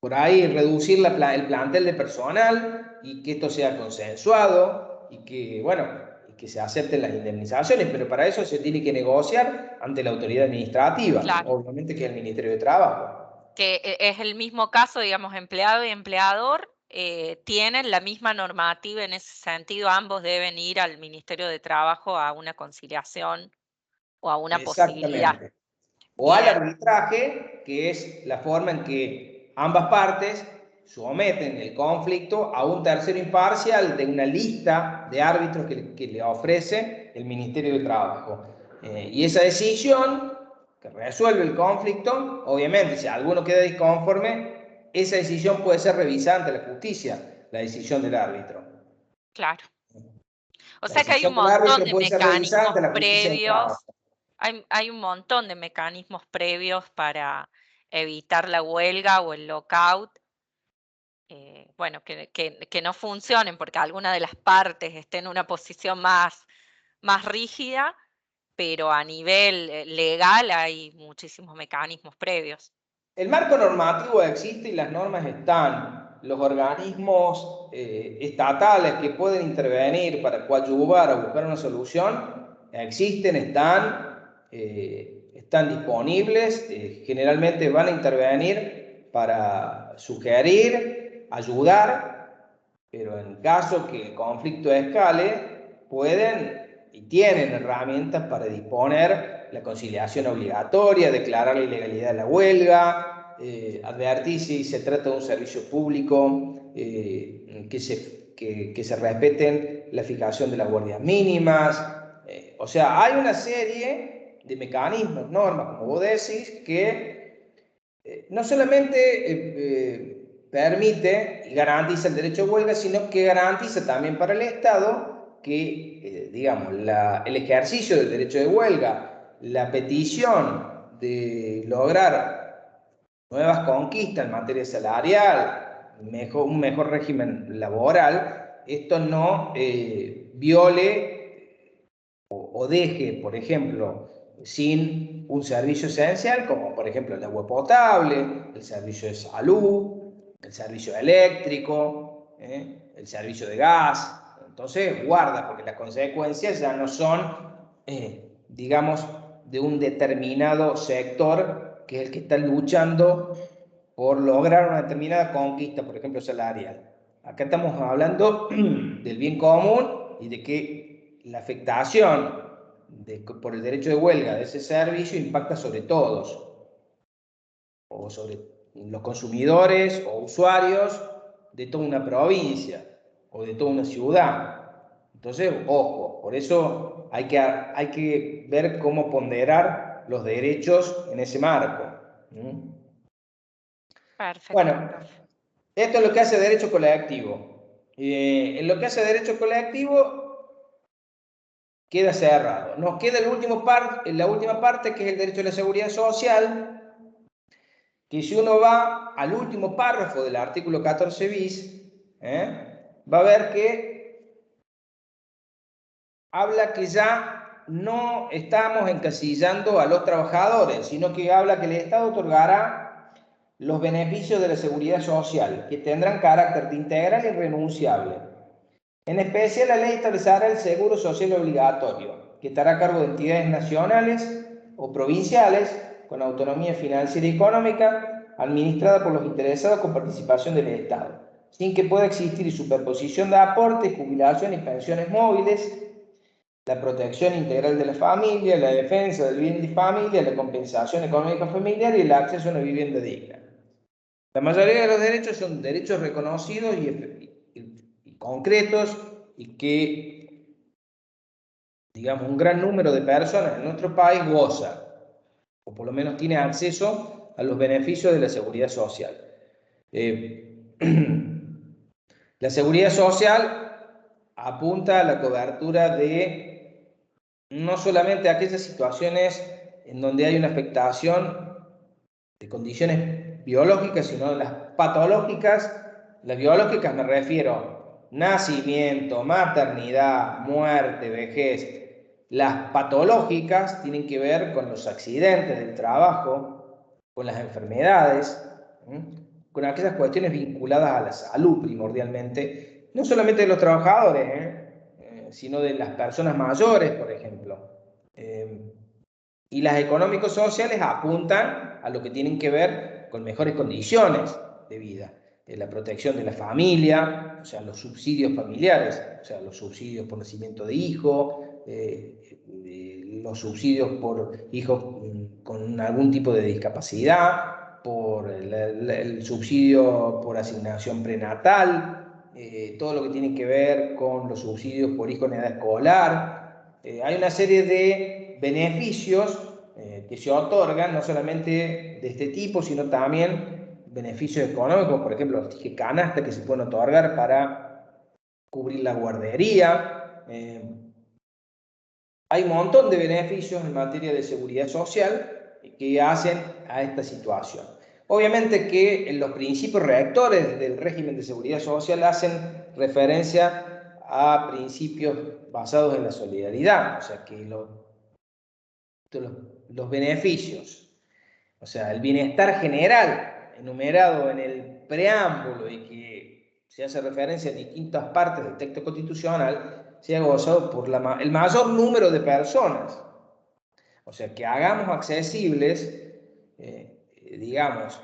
por ahí reducir el plantel de personal y que esto sea consensuado y que, bueno, que se acepten las indemnizaciones, pero para eso se tiene que negociar ante la autoridad administrativa, Claro. obviamente que es el Ministerio de Trabajo. Que es el mismo caso, digamos, empleado y empleador tienen la misma normativa en ese sentido, ambos deben ir al Ministerio de Trabajo a una conciliación o a una posibilidad. Exactamente. O al Bien, arbitraje, que es la forma en que ambas partes someten el conflicto a un tercero imparcial de una lista de árbitros que le ofrece el Ministerio de Trabajo. Y esa decisión que resuelve el conflicto, obviamente, si alguno queda disconforme, esa decisión puede ser revisada ante la justicia, la decisión del árbitro. claro. O La sea que hay un decisión del montón árbitro de puede ser revisada mecanismos ante la justicia del trabajo. previos, hay un montón de mecanismos previos para evitar la huelga o el lockout. Bueno, que no funcionen porque alguna de las partes esté en una posición más rígida, pero a nivel legal hay muchísimos mecanismos previos. El marco normativo existe y las normas están. Los organismos estatales que pueden intervenir para coadyuvar a buscar una solución existen, están disponibles, generalmente van a intervenir para sugerir, ayudar, pero en caso que el conflicto escale, pueden y tienen herramientas para disponer la conciliación obligatoria, declarar la ilegalidad de la huelga, advertir si se trata de un servicio público, que se respeten la fijación de las guardias mínimas. O sea, hay una serie de mecanismos, normas, como vos decís, que no solamente permite y garantiza el derecho de huelga, sino que garantiza también para el Estado que, digamos, el ejercicio del derecho de huelga, la petición de lograr nuevas conquistas en materia salarial, un mejor régimen laboral, esto no viole o deje, por ejemplo, sin un servicio esencial, como por ejemplo el agua potable, el servicio de salud, el servicio eléctrico, el servicio de gas. Entonces, guarda, porque las consecuencias ya no son, digamos, de un determinado sector que es el que está luchando por lograr una determinada conquista, por ejemplo, salarial. Acá estamos hablando del bien común y de que la afectación por el derecho de huelga de ese servicio impacta sobre todos, o sobre los consumidores o usuarios de toda una provincia o de toda una ciudad. Entonces, ojo, por eso hay que ver cómo ponderar los derechos en ese marco. Perfecto. Bueno, esto es lo que hace derecho colectivo. En lo que hace derecho colectivo queda cerrado. Nos queda la última parte, que es el derecho a la seguridad social, que si uno va al último párrafo del artículo 14 bis, va a ver que habla que ya no estamos encasillando a los trabajadores, sino que habla que el Estado otorgará los beneficios de la seguridad social, que tendrán carácter integral y irrenunciable. En especial, la ley establecerá el seguro social obligatorio, que estará a cargo de entidades nacionales o provinciales con autonomía financiera y económica, administrada por los interesados con participación del Estado, sin que pueda existir superposición de aportes, jubilación y pensiones móviles, la protección integral de la familia, la defensa del bien de familia, la compensación económica familiar y el acceso a una vivienda digna. La mayoría de los derechos son derechos reconocidos y concretos y que, digamos, un gran número de personas en nuestro país goza, o por lo menos tiene acceso a los beneficios de la seguridad social. La seguridad social apunta a la cobertura de no solamente aquellas situaciones en donde hay una afectación de condiciones biológicas, sino de las patológicas. Las biológicas me refiero nacimiento, maternidad, muerte, vejez. Las patológicas tienen que ver con los accidentes del trabajo, con las enfermedades, con aquellas cuestiones vinculadas a la salud primordialmente, no solamente de los trabajadores, sino de las personas mayores, por ejemplo. Y las económicos sociales apuntan a lo que tienen que ver con mejores condiciones de vida, la protección de la familia, o sea, los subsidios familiares, o sea, los subsidios por nacimiento de hijo, los subsidios por hijos con algún tipo de discapacidad, por el subsidio por asignación prenatal, todo lo que tiene que ver con los subsidios por hijo en edad escolar. Hay una serie de beneficios que se otorgan, no solamente de este tipo, sino también beneficios económicos, por ejemplo, los tickets canasta que se pueden otorgar para cubrir la guardería. Hay un montón de beneficios en materia de seguridad social que hacen a esta situación. Obviamente que los principios rectores del régimen de seguridad social hacen referencia a principios basados en la solidaridad, o sea que los beneficios, o sea, el bienestar general enumerado en el preámbulo y que se hace referencia a distintas partes del texto constitucional, sea gozado por el mayor número de personas. O sea, que hagamos accesibles, digamos,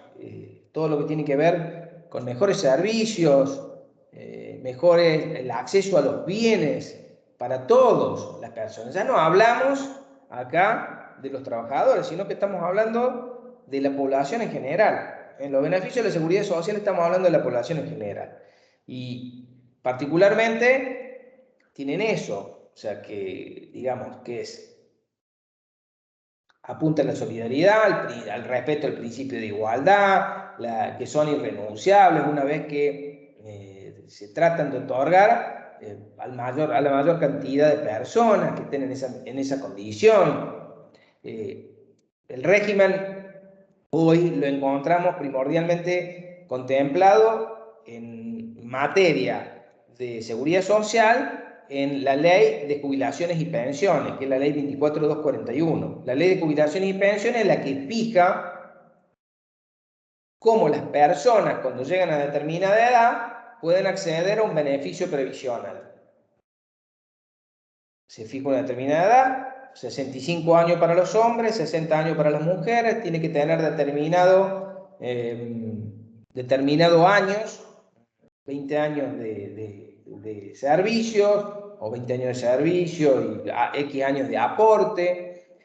todo lo que tiene que ver con mejores servicios, el acceso a los bienes para todas las personas. Ya no hablamos acá de los trabajadores, sino que estamos hablando de la población en general. En los beneficios de la seguridad social estamos hablando de la población en general. Y particularmente tienen eso, o sea que, digamos, que apunta a la solidaridad, al respeto al principio de igualdad, que son irrenunciables una vez que se tratan de otorgar a la mayor cantidad de personas que estén en esa condición. El régimen hoy lo encontramos primordialmente contemplado en materia de seguridad social en la ley de jubilaciones y pensiones, que es la ley 24.241. La ley de jubilaciones y pensiones es la que fija cómo las personas cuando llegan a determinada edad pueden acceder a un beneficio previsional. Se fija una determinada edad, 65 años para los hombres, 60 años para las mujeres, tiene que tener determinado años, 20 años de servicios, o 20 años de servicio y X años de aporte.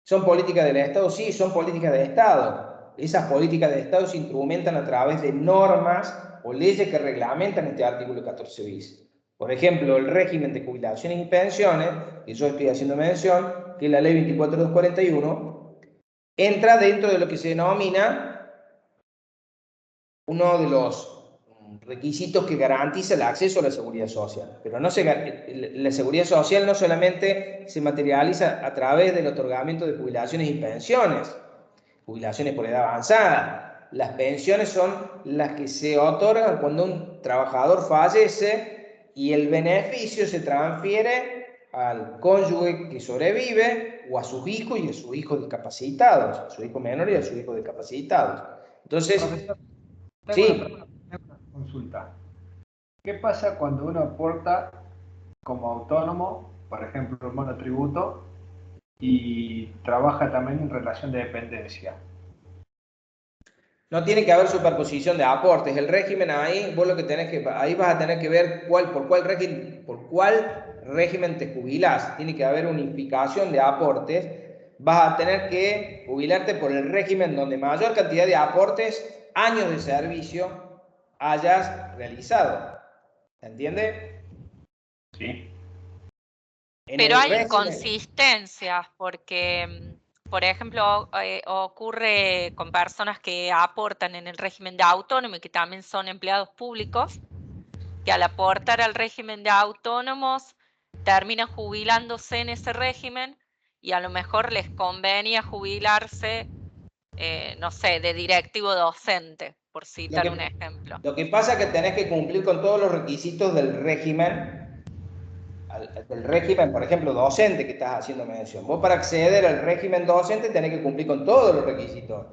¿Son políticas del Estado? Sí, son políticas de Estado. Esas políticas de Estado se instrumentan a través de normas o leyes que reglamentan este artículo 14 bis. Por ejemplo, el régimen de jubilaciones y pensiones, que yo estoy haciendo mención, que es la ley 24.241, entra dentro de lo que se denomina uno de los requisitos que garantiza el acceso a la seguridad social. Pero la seguridad social no solamente se materializa a través del otorgamiento de jubilaciones y pensiones, jubilaciones por edad avanzada. Las pensiones son las que se otorgan cuando un trabajador fallece y el beneficio se transfiere al cónyuge que sobrevive o a sus hijos y a sus hijos discapacitados, a su hijo menor y a sus hijos discapacitados. Entonces, sí. Consulta. ¿Qué pasa cuando uno aporta como autónomo, por ejemplo, el monotributo, y trabaja también en relación de dependencia? No tiene que haber superposición de aportes. El régimen ahí, vos lo que tenés que, ahí vas a tener que ver por cuál régimen te jubilás. Tiene que haber unificación de aportes. Vas a tener que jubilarte por el régimen donde mayor cantidad de aportes, años de servicio hayas realizado. ¿Se entiende? Sí. Pero hay inconsistencias porque, por ejemplo, ocurre con personas que aportan en el régimen de autónomo y que también son empleados públicos, que al aportar al régimen de autónomos terminan jubilándose en ese régimen y a lo mejor les convenía jubilarse no sé, de directivo docente, por citar un ejemplo. Lo que pasa es que tenés que cumplir con todos los requisitos del régimen, por ejemplo, docente que estás haciendo mención. Vos para acceder al régimen docente tenés que cumplir con todos los requisitos.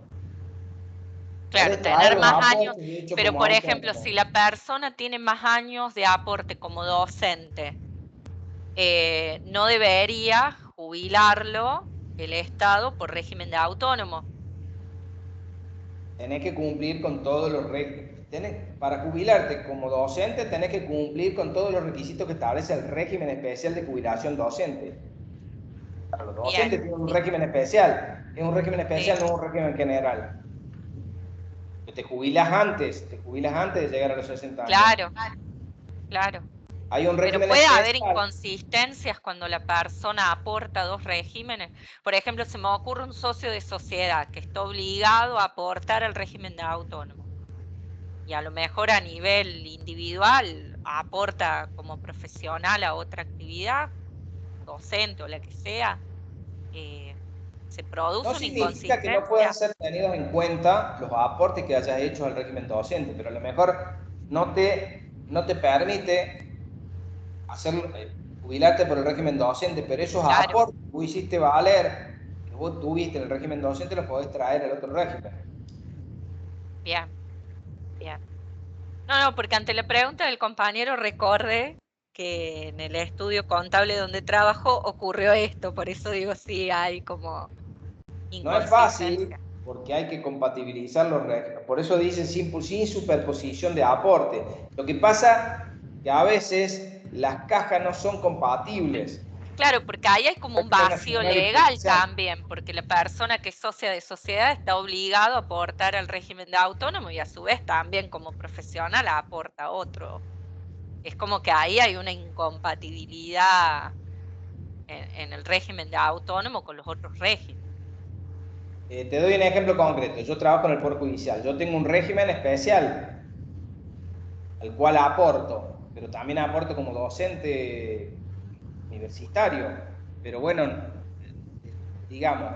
Claro, Podés traer tener los más años, aportes hechos pero como por ejemplo, autónomo. si la persona tiene más años de aporte como docente, no debería jubilarlo el Estado por régimen de autónomo. Tenés que cumplir con todos los para jubilarte como docente tenés que cumplir con todos los requisitos que establece el régimen especial de jubilación docente. Para los docentes Bien, tienen un régimen especial, es un régimen especial, sí, no es un régimen general. Te jubilas antes de llegar a los 60 años. claro, claro. Hay un Pero régimen puede haber especial. inconsistencias cuando la persona aporta dos regímenes. Por ejemplo, se me ocurre un socio de sociedad que está obligado a aportar al régimen de autónomo. Y a lo mejor a nivel individual aporta como profesional a otra actividad, docente o la que sea, se No produce una significa que no puedan inconsistencia. ser tenidos en cuenta los aportes que hayas hecho al régimen docente, pero a lo mejor no te permite hacer, jubilarte por el régimen docente, pero esos Claro, aportes que vos hiciste valer, que vos tuviste en el régimen docente, los podés traer al otro régimen. bien, bien. No, porque ante la pregunta del compañero recordé que en el estudio contable donde trabajo ocurrió esto, por eso digo sí, hay como No es fácil inconsistencia. porque hay que compatibilizar los regímenes. Por eso dicen sin superposición de aporte. Lo que pasa que a veces las cajas no son compatibles. Claro, porque ahí hay como un Régimen vacío nacional y legal provincial. también, porque la persona que es socia de sociedad está obligado a aportar al régimen de autónomo y a su vez también como profesional aporta otro. Es como que ahí hay una incompatibilidad en el régimen de autónomo con los otros regímenes. Te doy un ejemplo concreto. Yo trabajo en el Poder Judicial. Yo tengo un régimen especial al cual aporto, pero también aporto como docente universitario. Pero bueno, digamos,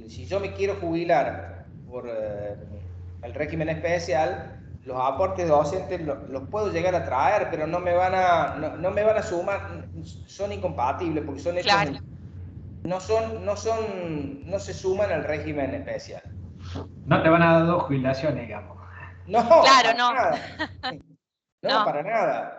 si yo me quiero jubilar por el régimen especial, los aportes docentes los puedo llegar a traer, pero no me van a sumar, son incompatibles porque son hechos Claro, no se suman al régimen especial. No te van a dar dos jubilaciones, digamos. No, claro, para no, nada. No, no. para nada.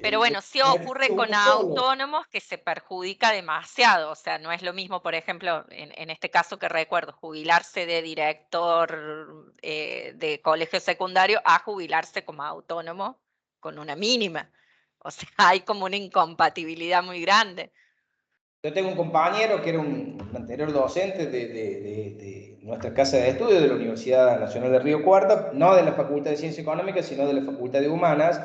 Pero El bueno, sí ocurre beneficio con uno solo. autónomos que se perjudica demasiado, o sea, no es lo mismo, por ejemplo, en este caso que recuerdo, jubilarse de director de colegio secundario a jubilarse como autónomo con una mínima. O sea, hay como una incompatibilidad muy grande. Yo tengo un compañero que era un anterior docente de nuestra casa de estudio de la Universidad Nacional de Río Cuarto, no de la Facultad de Ciencias Económicas, sino de la Facultad de Humanas,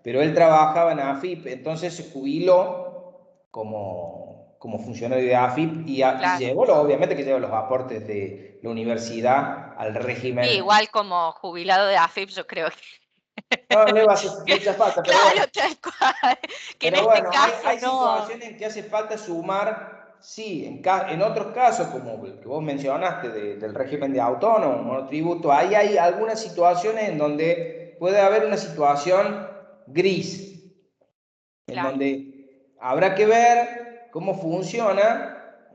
pero él trabajaba en AFIP, entonces se jubiló como funcionario de AFIP y Claro. llevó, obviamente que lleva los aportes de la universidad al Sí, régimen. igual como jubilado de AFIP, yo creo que, No, no le va a hacer mucha falta, pero bueno. claro, tal cual, que en Pero este bueno, caso hay no. situaciones en que hace falta sumar, sí, en otros casos, como el que vos mencionaste del régimen de autónomo, monotributo, ahí hay algunas situaciones en donde puede haber una situación gris, en Claro. donde habrá que ver cómo funciona,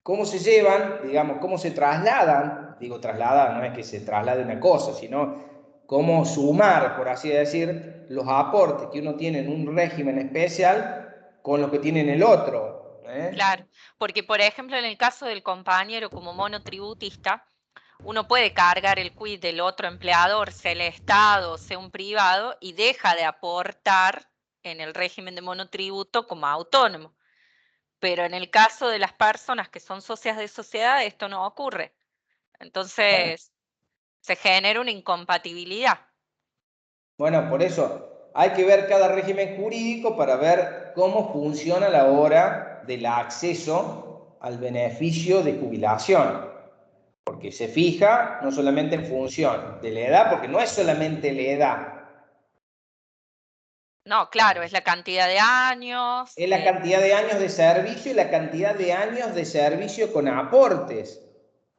cómo se llevan, digamos, cómo se trasladan, digo trasladar, no es que se traslade una cosa, sino cómo sumar, por así decir, los aportes que uno tiene en un régimen especial con los que tiene en el otro. Claro, porque por ejemplo en el caso del compañero como monotributista, uno puede cargar el quid del otro empleador, sea el Estado, sea un privado, y deja de aportar en el régimen de monotributo como autónomo. Pero en el caso de las personas que son socias de sociedad, esto no ocurre. Entonces, se genera una incompatibilidad. Bueno, por eso hay que ver cada régimen jurídico para ver cómo funciona a la hora del acceso al beneficio de jubilación. Porque se fija no solamente en función de la edad, porque no es solamente la edad, No, claro, es la cantidad de años. es la cantidad de años de servicio y la cantidad de años de servicio con aportes.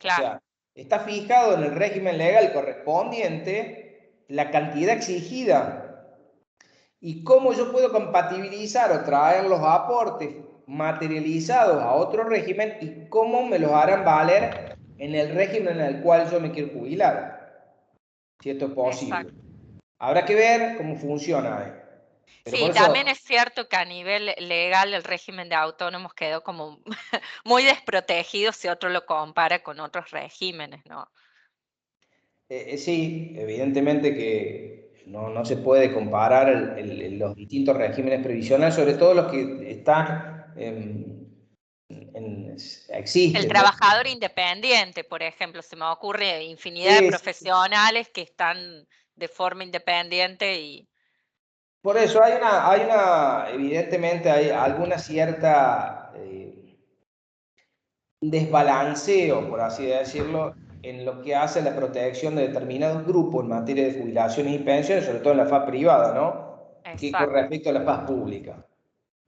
Claro. O sea, está fijado en el régimen legal correspondiente la cantidad exigida y cómo yo puedo compatibilizar o traer los aportes materializados a otro régimen y cómo me los harán valer en el régimen en el cual yo me quiero jubilar, si esto es posible. Exacto. Habrá que ver cómo funciona. Pero Sí, por eso, también es cierto que a nivel legal el régimen de autónomos quedó como muy desprotegido si otro lo compara con otros regímenes, ¿no? sí, evidentemente que no se puede comparar los distintos regímenes previsionales, sobre todo los que están, El existen, ¿no? trabajador independiente, por ejemplo, se me ocurre infinidad de Sí, profesionales que están de forma independiente y por eso evidentemente hay alguna cierta desbalanceo, por así decirlo, en lo que hace la protección de determinados grupos en materia de jubilaciones y pensiones, sobre todo en la faz privada, ¿no? Que con exacto, respecto a la faz pública.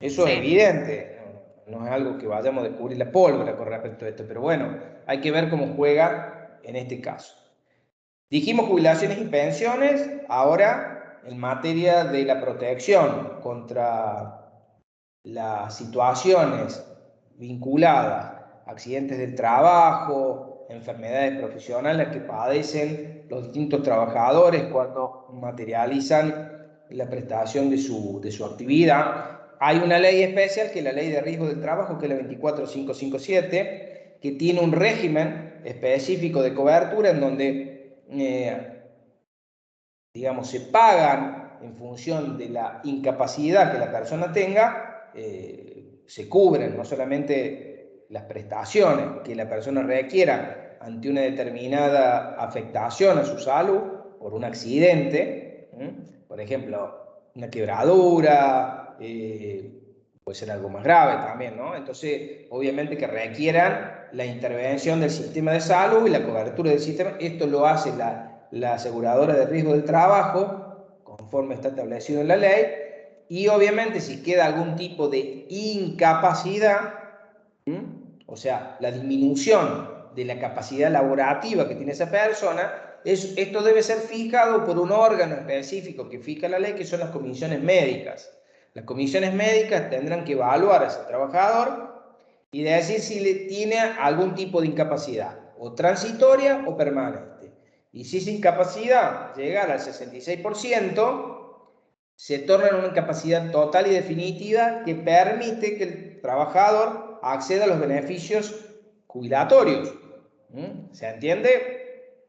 Eso es sí, evidente, no es algo que vayamos a descubrir la pólvora con respecto a esto, pero bueno, hay que ver cómo juega en este caso. Dijimos jubilaciones y pensiones, ahora en materia de la protección contra las situaciones vinculadas a accidentes del trabajo, enfermedades profesionales que padecen los distintos trabajadores cuando materializan la prestación de su actividad. Hay una ley especial que es la Ley de Riesgo del Trabajo, que es la 24557, que tiene un régimen específico de cobertura en donde digamos, se pagan en función de la incapacidad que la persona tenga, se cubren no solamente las prestaciones que la persona requiera ante una determinada afectación a su salud por un accidente, por ejemplo, una quebradura, puede ser algo más grave también, ¿no? Entonces, obviamente que requieran la intervención del sistema de salud y la cobertura del sistema. Esto lo hace la aseguradora de riesgo del trabajo, conforme está establecido en la ley, y obviamente si queda algún tipo de incapacidad, o sea, la disminución de la capacidad laborativa que tiene esa persona, esto debe ser fijado por un órgano específico que fija la ley, que son las comisiones médicas. Las comisiones médicas tendrán que evaluar a ese trabajador y decir si tiene algún tipo de incapacidad, o transitoria o permanente. Y si esa incapacidad llegara al 66%, se torna en una incapacidad total y definitiva que permite que el trabajador acceda a los beneficios jubilatorios. ¿Se entiende?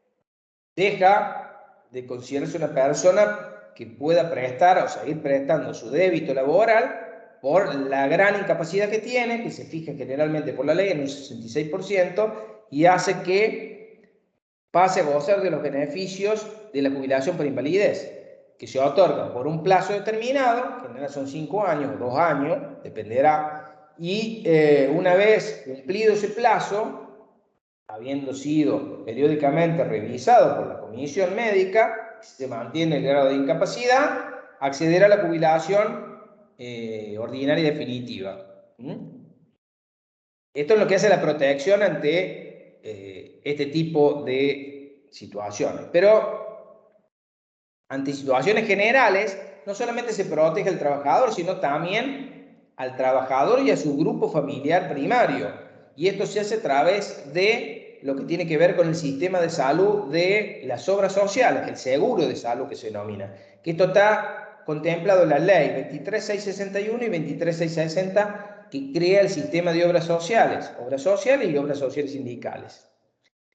Deja de considerarse una persona que pueda prestar o seguir prestando su débito laboral por la gran incapacidad que tiene, que se fija generalmente por la ley en un 66%, y hace que pase a gozar de los beneficios de la jubilación por invalidez, que se otorgan por un plazo determinado, que en general son 5 años o 2 años, dependerá, y una vez cumplido ese plazo, habiendo sido periódicamente revisado por la comisión médica, si se mantiene el grado de incapacidad, acceder a la jubilación ordinaria y definitiva. Esto es lo que hace la protección ante este tipo de situaciones. Pero ante situaciones generales, no solamente se protege al trabajador, sino también al trabajador y a su grupo familiar primario. Y esto se hace a través de lo que tiene que ver con el sistema de salud de las obras sociales, el seguro de salud que se denomina. Que esto está contemplado en la ley 23661 y 23660, que crea el sistema de obras sociales y obras sociales sindicales.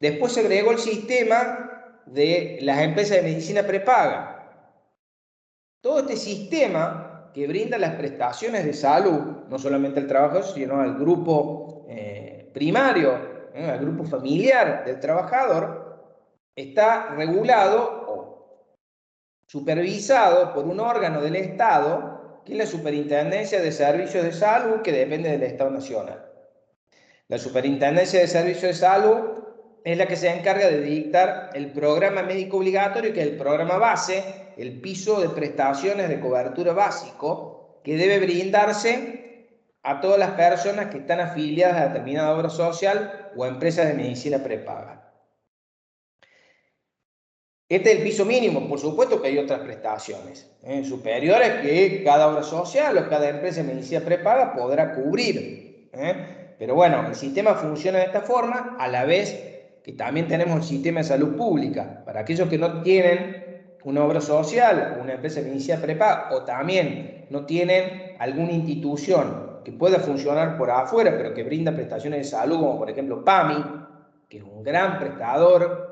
Después se agregó el sistema de las empresas de medicina prepaga. Todo este sistema que brinda las prestaciones de salud, no solamente al trabajador, sino al grupo primario, al grupo familiar del trabajador, está regulado o supervisado por un órgano del Estado, que es la Superintendencia de Servicios de Salud, que depende del Estado Nacional. La Superintendencia de Servicios de Salud es la que se encarga de dictar el programa médico obligatorio, que es el programa base, el piso de prestaciones de cobertura básico, que debe brindarse a todas las personas que están afiliadas a determinada obra social o a empresas de medicina prepaga. Este es el piso mínimo. Por supuesto que hay otras prestaciones superiores que cada obra social o cada empresa de medicina prepaga podrá cubrir. Pero bueno, el sistema funciona de esta forma, a la vez que también tenemos el sistema de salud pública. Para aquellos que no tienen una obra social, una empresa de medicina prepaga, o también no tienen alguna institución que pueda funcionar por afuera, pero que brinda prestaciones de salud, como por ejemplo PAMI, que es un gran prestador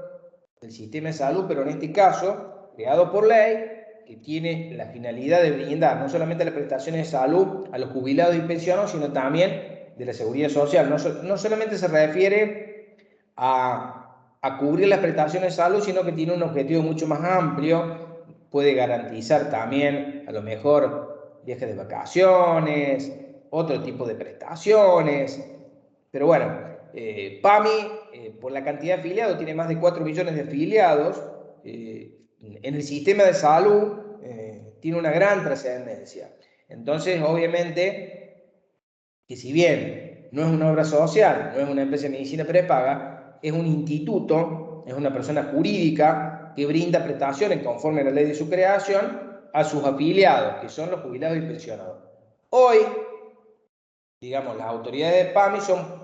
del sistema de salud, pero en este caso, creado por ley, que tiene la finalidad de brindar no solamente las prestaciones de salud a los jubilados y pensionados, sino también de la seguridad social. No solamente se refiere a cubrir las prestaciones de salud, sino que tiene un objetivo mucho más amplio. Puede garantizar también, a lo mejor, viajes de vacaciones, otro tipo de prestaciones. Pero bueno, PAMI, por la cantidad de afiliados, tiene más de 4 millones de afiliados. En el sistema de salud tiene una gran trascendencia. Entonces, obviamente, que si bien no es una obra social, no es una empresa de medicina prepaga, es un instituto, es una persona jurídica que brinda prestaciones conforme a la ley de su creación a sus afiliados, que son los jubilados y pensionados. Hoy, digamos, las autoridades de PAMI son,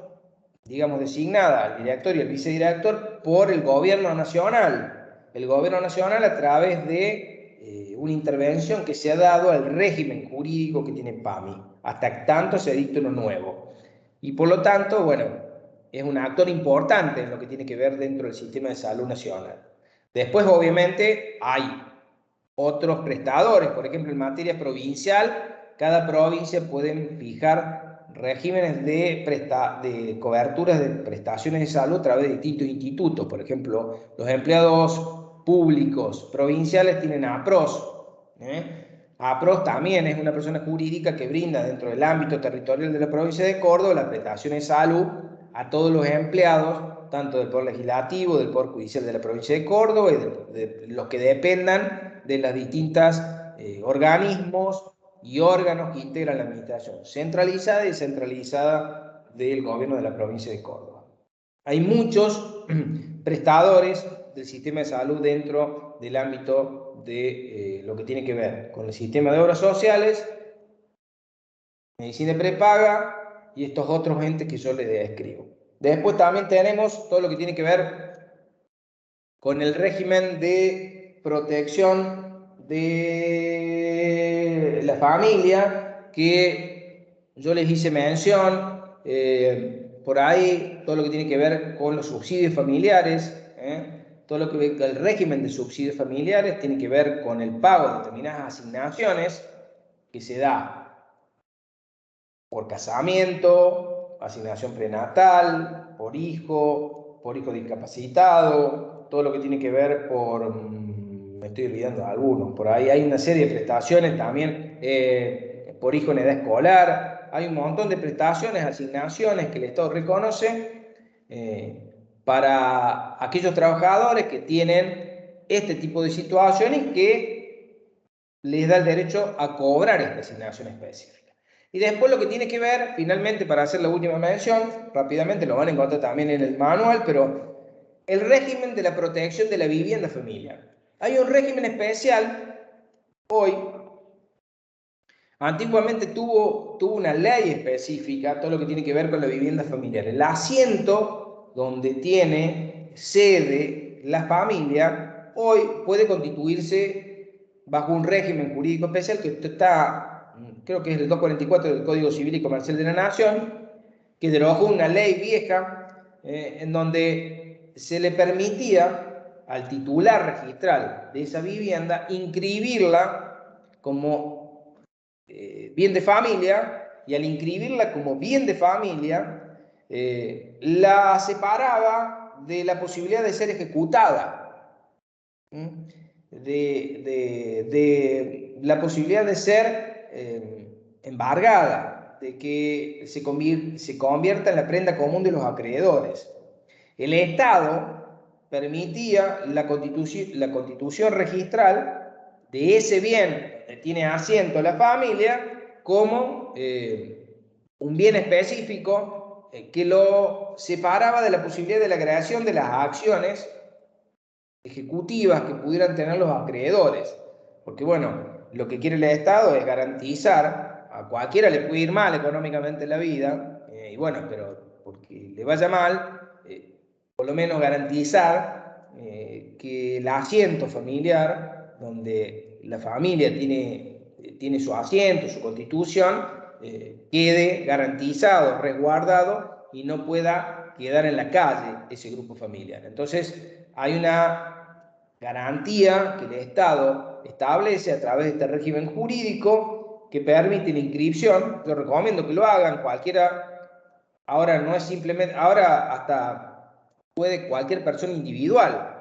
digamos, designadas al director y al vicedirector por el gobierno nacional. El gobierno nacional a través de una intervención que se ha dado al régimen jurídico que tiene PAMI, hasta tanto se dicte uno nuevo. Y por lo tanto, bueno, es un actor importante en lo que tiene que ver dentro del sistema de salud nacional. Después, obviamente, hay otros prestadores, por ejemplo, en materia provincial, cada provincia pueden fijar regímenes de coberturas de prestaciones de salud a través de distintos institutos. Por ejemplo, los empleados públicos provinciales tienen APROS. APROS también es una persona jurídica que brinda dentro del ámbito territorial de la provincia de Córdoba las prestaciones de salud a todos los empleados, tanto del Poder Legislativo, del Poder Judicial de la provincia de Córdoba y de los que dependan de las distintas organismos y órganos que integran la administración centralizada y descentralizada del gobierno de la provincia de Córdoba. Hay muchos prestadores del sistema de salud dentro del ámbito de lo que tiene que ver con el sistema de obras sociales, medicina prepaga y estos otros entes que yo les describo. Después también tenemos todo lo que tiene que ver con el régimen de protección de la familia, que yo les hice mención, por ahí todo lo que tiene que ver con los subsidios familiares, todo lo que el régimen de subsidios familiares tiene que ver con el pago de determinadas asignaciones que se da por casamiento, asignación prenatal, por hijo discapacitado, todo lo que tiene que ver por, me estoy olvidando de algunos, por ahí hay una serie de prestaciones también, por hijo en edad escolar, hay un montón de prestaciones, asignaciones que el Estado reconoce para aquellos trabajadores que tienen este tipo de situaciones que les da el derecho a cobrar esta asignación específica. Y después lo que tiene que ver, finalmente, para hacer la última mención, rápidamente lo van a encontrar también en el manual, pero el régimen de la protección de la vivienda familiar. Hay un régimen especial hoy. Antiguamente tuvo una ley específica, todo lo que tiene que ver con la vivienda familiar. El asiento donde tiene sede la familia, hoy puede constituirse bajo un régimen jurídico especial que está, creo que es el 244 del Código Civil y Comercial de la Nación, que derogó una ley vieja en donde se le permitía al titular registral de esa vivienda inscribirla como bien de familia, y al inscribirla como bien de familia la separaba de la posibilidad de ser ejecutada, de la posibilidad de ser embargada, de que se convierta en la prenda común de los acreedores. El Estado permitía la constitución registral de ese bien que tiene asiento la familia como un bien específico que lo separaba de la posibilidad de la creación de las acciones ejecutivas que pudieran tener los acreedores. Porque bueno, lo que quiere el Estado es garantizar, a cualquiera le puede ir mal económicamente en la vida, y bueno, pero porque le vaya mal, por lo menos garantizar que el asiento familiar, donde la familia tiene su asiento, su constitución, quede garantizado, resguardado y no pueda quedar en la calle ese grupo familiar. Entonces, hay una garantía que el Estado establece a través de este régimen jurídico que permite la inscripción. Yo recomiendo que lo hagan, cualquiera, ahora no es simplemente, ahora hasta puede cualquier persona individual,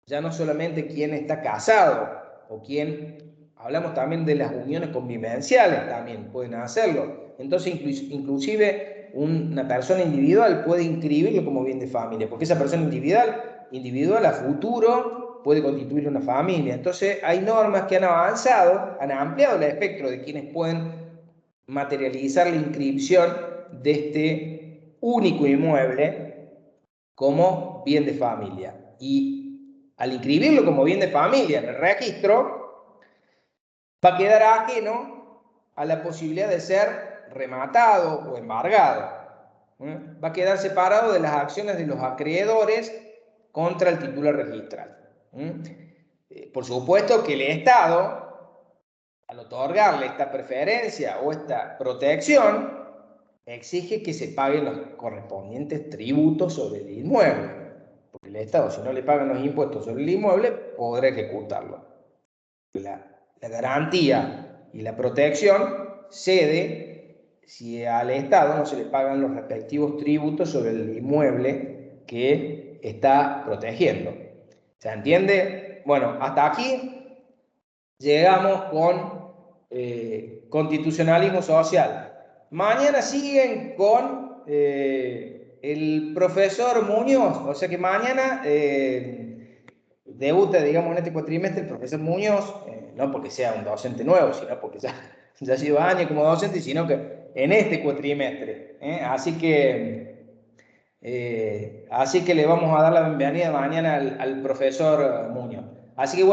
ya no solamente quien está casado o quien, hablamos también de las uniones convivenciales, también pueden hacerlo. Entonces, inclusive una persona individual puede inscribirlo como bien de familia, porque esa persona individual a futuro puede constituir una familia. Entonces, hay normas que han avanzado, han ampliado el espectro de quienes pueden materializar la inscripción de este único inmueble como bien de familia. Y al inscribirlo como bien de familia en el registro, va a quedar ajeno a la posibilidad de ser rematado o embargado. Va a quedar separado de las acciones de los acreedores contra el titular registral. Por supuesto que el Estado, al otorgarle esta preferencia o esta protección, exige que se paguen los correspondientes tributos sobre el inmueble. Porque el Estado, si no le pagan los impuestos sobre el inmueble, podrá ejecutarlo. La garantía y la protección cede si al Estado no se le pagan los respectivos tributos sobre el inmueble que está protegiendo. ¿Se entiende? Bueno, hasta aquí llegamos con constitucionalismo social. Mañana siguen con el profesor Muñoz, o sea que mañana debuta, digamos, en este cuatrimestre el profesor Muñoz, no porque sea un docente nuevo, sino porque ya lleva años como docente, sino que en este cuatrimestre. Así que le vamos a dar la bienvenida mañana al profesor Muñoz. Así que bueno.